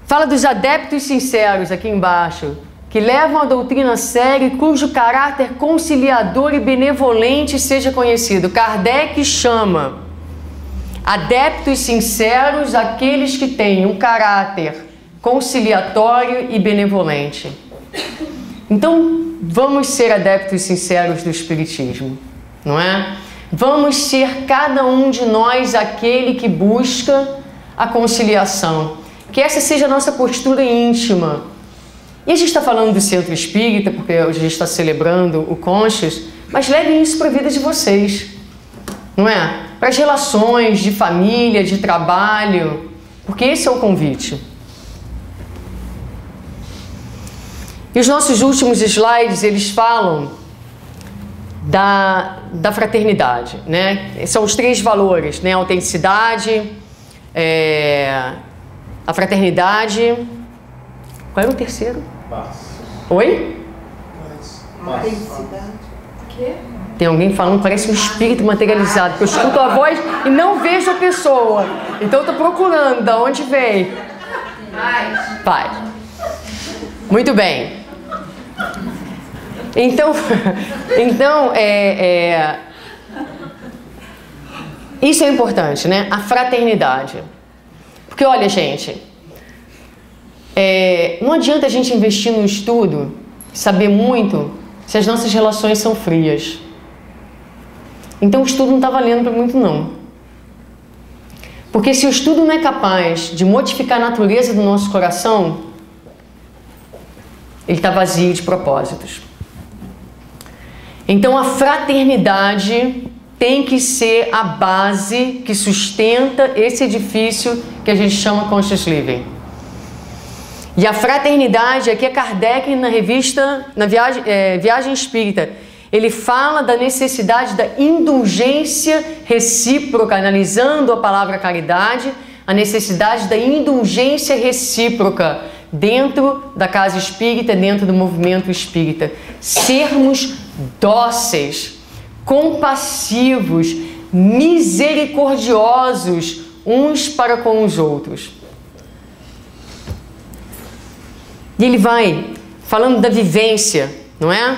Fala dos adeptos sinceros aqui embaixo, que levam a doutrina a sério e cujo caráter conciliador e benevolente seja conhecido. Kardec chama adeptos sinceros aqueles que têm um caráter conciliatório e benevolente. Então, vamos ser adeptos sinceros do Espiritismo, não é? Vamos ser cada um de nós aquele que busca a conciliação. Que essa seja a nossa postura íntima. E a gente está falando do Centro Espírita, porque hoje a gente está celebrando o Conchas, mas levem isso para a vida de vocês, não é? Para as relações de família, de trabalho, porque esse é o convite. E os nossos últimos slides, eles falam da fraternidade, né? São os 3 valores, né? A autenticidade, a fraternidade. Qual era o terceiro? Paz. Oi? Autenticidade. O quê? Tem alguém falando, parece um espírito materializado, porque eu escuto a voz e não vejo a pessoa. Então eu estou procurando de onde veio. Paz. Muito bem. Então isso é importante, né? A fraternidade. Porque olha, gente, não adianta a gente investir no estudo, saber muito, se as nossas relações são frias. Então o estudo não está valendo para muito não. Porque se o estudo não é capaz de modificar a natureza do nosso coração, ele está vazio de propósitos. Então a fraternidade tem que ser a base que sustenta esse edifício que a gente chama Conscious Living. E a fraternidade, aqui é Kardec na revista, na Viagem Espírita, ele fala da necessidade da indulgência recíproca, analisando a palavra caridade, a necessidade da indulgência recíproca dentro da casa espírita, dentro do movimento espírita. Sermos dóceis, compassivos, misericordiosos uns para com os outros. E ele vai falando da vivência, não é?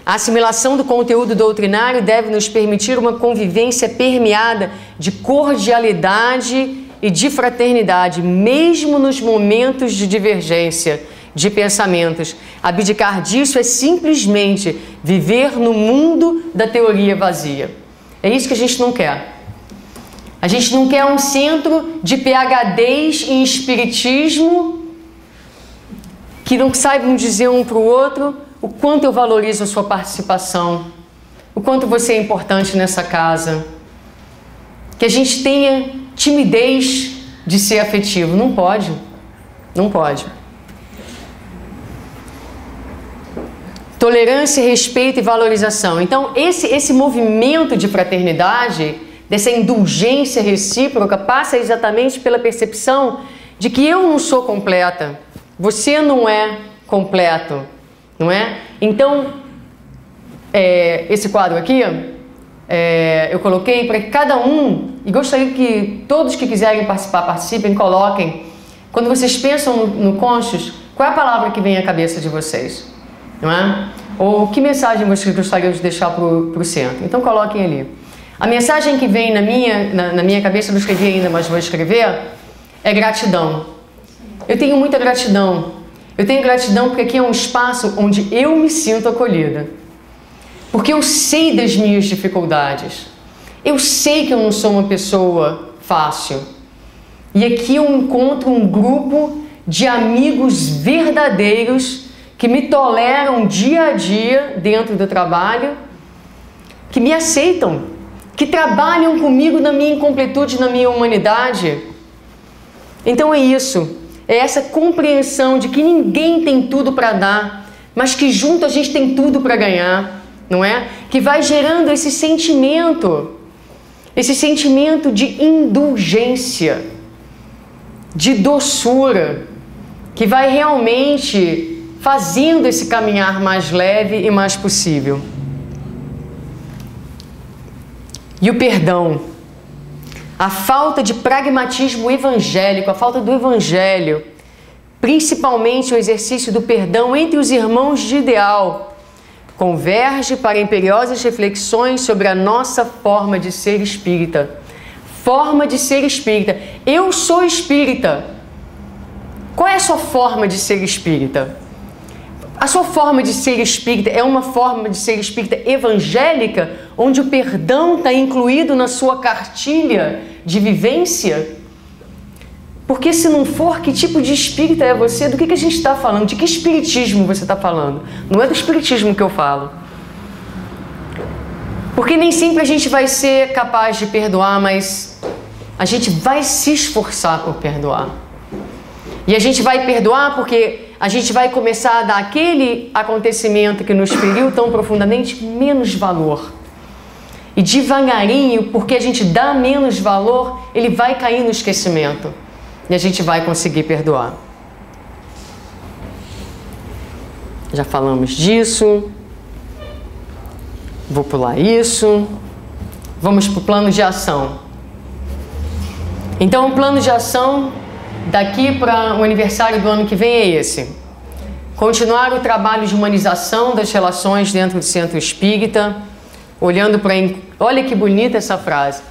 A assimilação do conteúdo doutrinário deve nos permitir uma convivência permeada de cordialidade e de fraternidade, mesmo nos momentos de divergência de pensamentos. Abdicar disso é simplesmente viver no mundo da teoria vazia. É isso que a gente não quer. A gente não quer um centro de PhDs em espiritismo que não saibam dizer um para o outro o quanto eu valorizo a sua participação, o quanto você é importante nessa casa. Que a gente tenha timidez de ser afetivo. Não pode. Não pode. Tolerância, respeito e valorização. Então, esse movimento de fraternidade, dessa indulgência recíproca, passa exatamente pela percepção de que eu não sou completa, você não é completo, não é? Então, esse quadro aqui, eu coloquei para que cada um, e gostaria que todos que quiserem participar, participem, coloquem. Quando vocês pensam no Conscious, qual é a palavra que vem à cabeça de vocês? Não é? Ou que mensagem vocês gostariam de deixar para o centro? Então coloquem ali. A mensagem que vem na minha cabeça, eu não escrevi ainda, mas vou escrever, é gratidão. Eu tenho muita gratidão. Eu tenho gratidão porque aqui é um espaço onde eu me sinto acolhida. Porque eu sei das minhas dificuldades. Eu sei que eu não sou uma pessoa fácil. E aqui eu encontro um grupo de amigos verdadeiros que me toleram dia a dia dentro do trabalho, que me aceitam, que trabalham comigo na minha incompletude, na minha humanidade. Então é isso. É essa compreensão de que ninguém tem tudo para dar, mas que junto a gente tem tudo para ganhar, não é? Que vai gerando esse sentimento de indulgência, de doçura, que vai realmente fazendo esse caminhar mais leve e mais possível. E o perdão. A falta de pragmatismo evangélico, a falta do evangelho, principalmente o exercício do perdão entre os irmãos de ideal, converge para imperiosas reflexões sobre a nossa forma de ser espírita. Forma de ser espírita. Eu sou espírita. Qual é a sua forma de ser espírita? A sua forma de ser espírita é uma forma de ser espírita evangélica, onde o perdão está incluído na sua cartilha de vivência? Porque se não for, que tipo de espírita é você? Do que a gente está falando? De que espiritismo você está falando? Não é do espiritismo que eu falo. Porque nem sempre a gente vai ser capaz de perdoar, mas a gente vai se esforçar por perdoar. E a gente vai perdoar porque a gente vai começar a dar aquele acontecimento que nos feriu tão profundamente menos valor. E devagarinho, porque a gente dá menos valor, ele vai cair no esquecimento. E a gente vai conseguir perdoar. Já falamos disso. Vou pular isso. Vamos para o plano de ação. Então, o plano de ação daqui para o aniversário do ano que vem é esse. Continuar o trabalho de humanização das relações dentro do centro espírita, olhando para... Olha que bonita essa frase.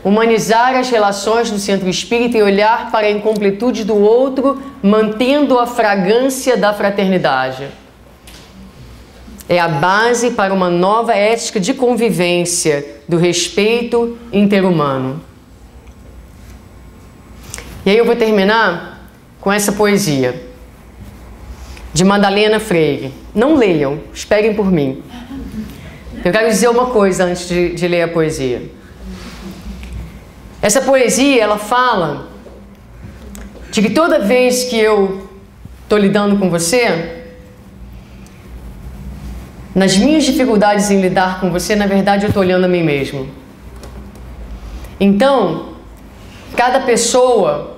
Humanizar as relações do centro espírita e olhar para a incompletude do outro, mantendo a fragrância da fraternidade. É a base para uma nova ética de convivência, do respeito interhumano. E aí eu vou terminar com essa poesia de Madalena Freire. Não leiam, esperem por mim. Eu quero dizer uma coisa antes de ler a poesia. Essa poesia, ela fala de que toda vez que eu estou lidando com você, nas minhas dificuldades em lidar com você, na verdade eu estou olhando a mim mesmo. Então, cada pessoa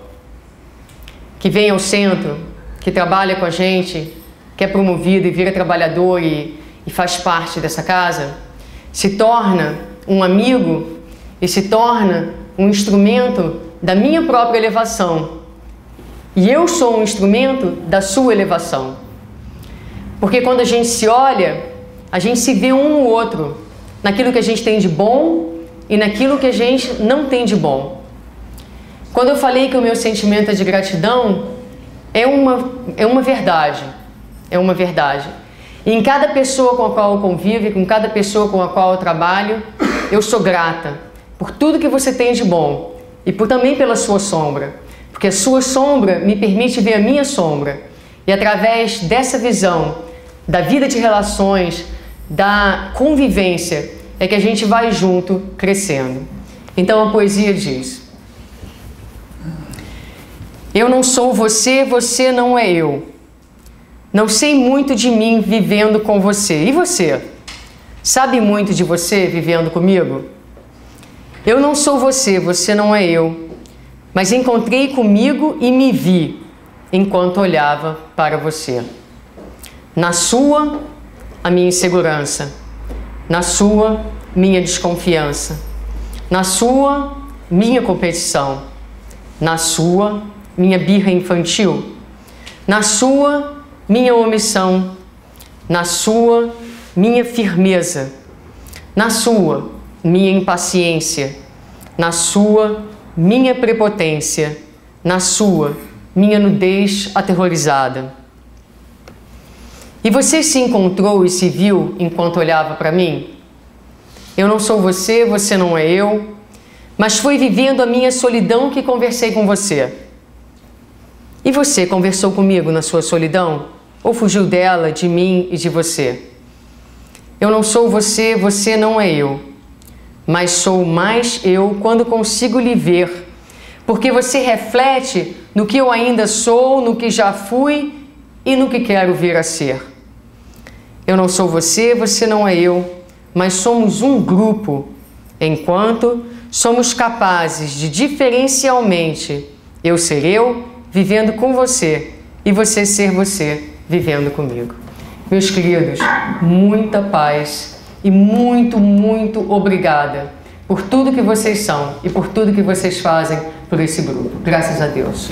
que vem ao centro, que trabalha com a gente, que é promovido e vira trabalhador e faz parte dessa casa, se torna um amigo e se torna um instrumento da minha própria elevação. E eu sou um instrumento da sua elevação. Porque quando a gente se olha, a gente se vê um no outro, naquilo que a gente tem de bom e naquilo que a gente não tem de bom. Quando eu falei que o meu sentimento é de gratidão, é uma verdade. É uma verdade. E em cada pessoa com a qual eu convivo, com cada pessoa com a qual eu trabalho, eu sou grata por tudo que você tem de bom e também pela sua sombra. Porque a sua sombra me permite ver a minha sombra. E através dessa visão da vida de relações, da convivência, é que a gente vai junto crescendo. Então a poesia diz: eu não sou você, você não é eu. Não sei muito de mim vivendo com você. E você? Sabe muito de você vivendo comigo? Eu não sou você, você não é eu. Mas encontrei comigo e me vi enquanto olhava para você. Na sua, a minha insegurança. Na sua, minha desconfiança. Na sua, minha competição. Na sua, minha birra infantil. Na sua, minha omissão. Na sua, minha firmeza. Na sua, minha impaciência. Na sua, minha prepotência. Na sua, minha nudez aterrorizada. E você se encontrou e se viu enquanto olhava para mim? Eu não sou você, você não é eu, mas foi vivendo a minha solidão que conversei com você. E você conversou comigo na sua solidão? Ou fugiu dela, de mim e de você? Eu não sou você, você não é eu, mas sou mais eu quando consigo lhe ver, porque você reflete no que eu ainda sou, no que já fui e no que quero vir a ser. Eu não sou você, você não é eu, mas somos um grupo, enquanto somos capazes de diferencialmente eu ser eu, vivendo com você, e você ser você, vivendo comigo. Meus queridos, muita paz e muito, muito obrigada por tudo que vocês são e por tudo que vocês fazem por esse grupo. Graças a Deus.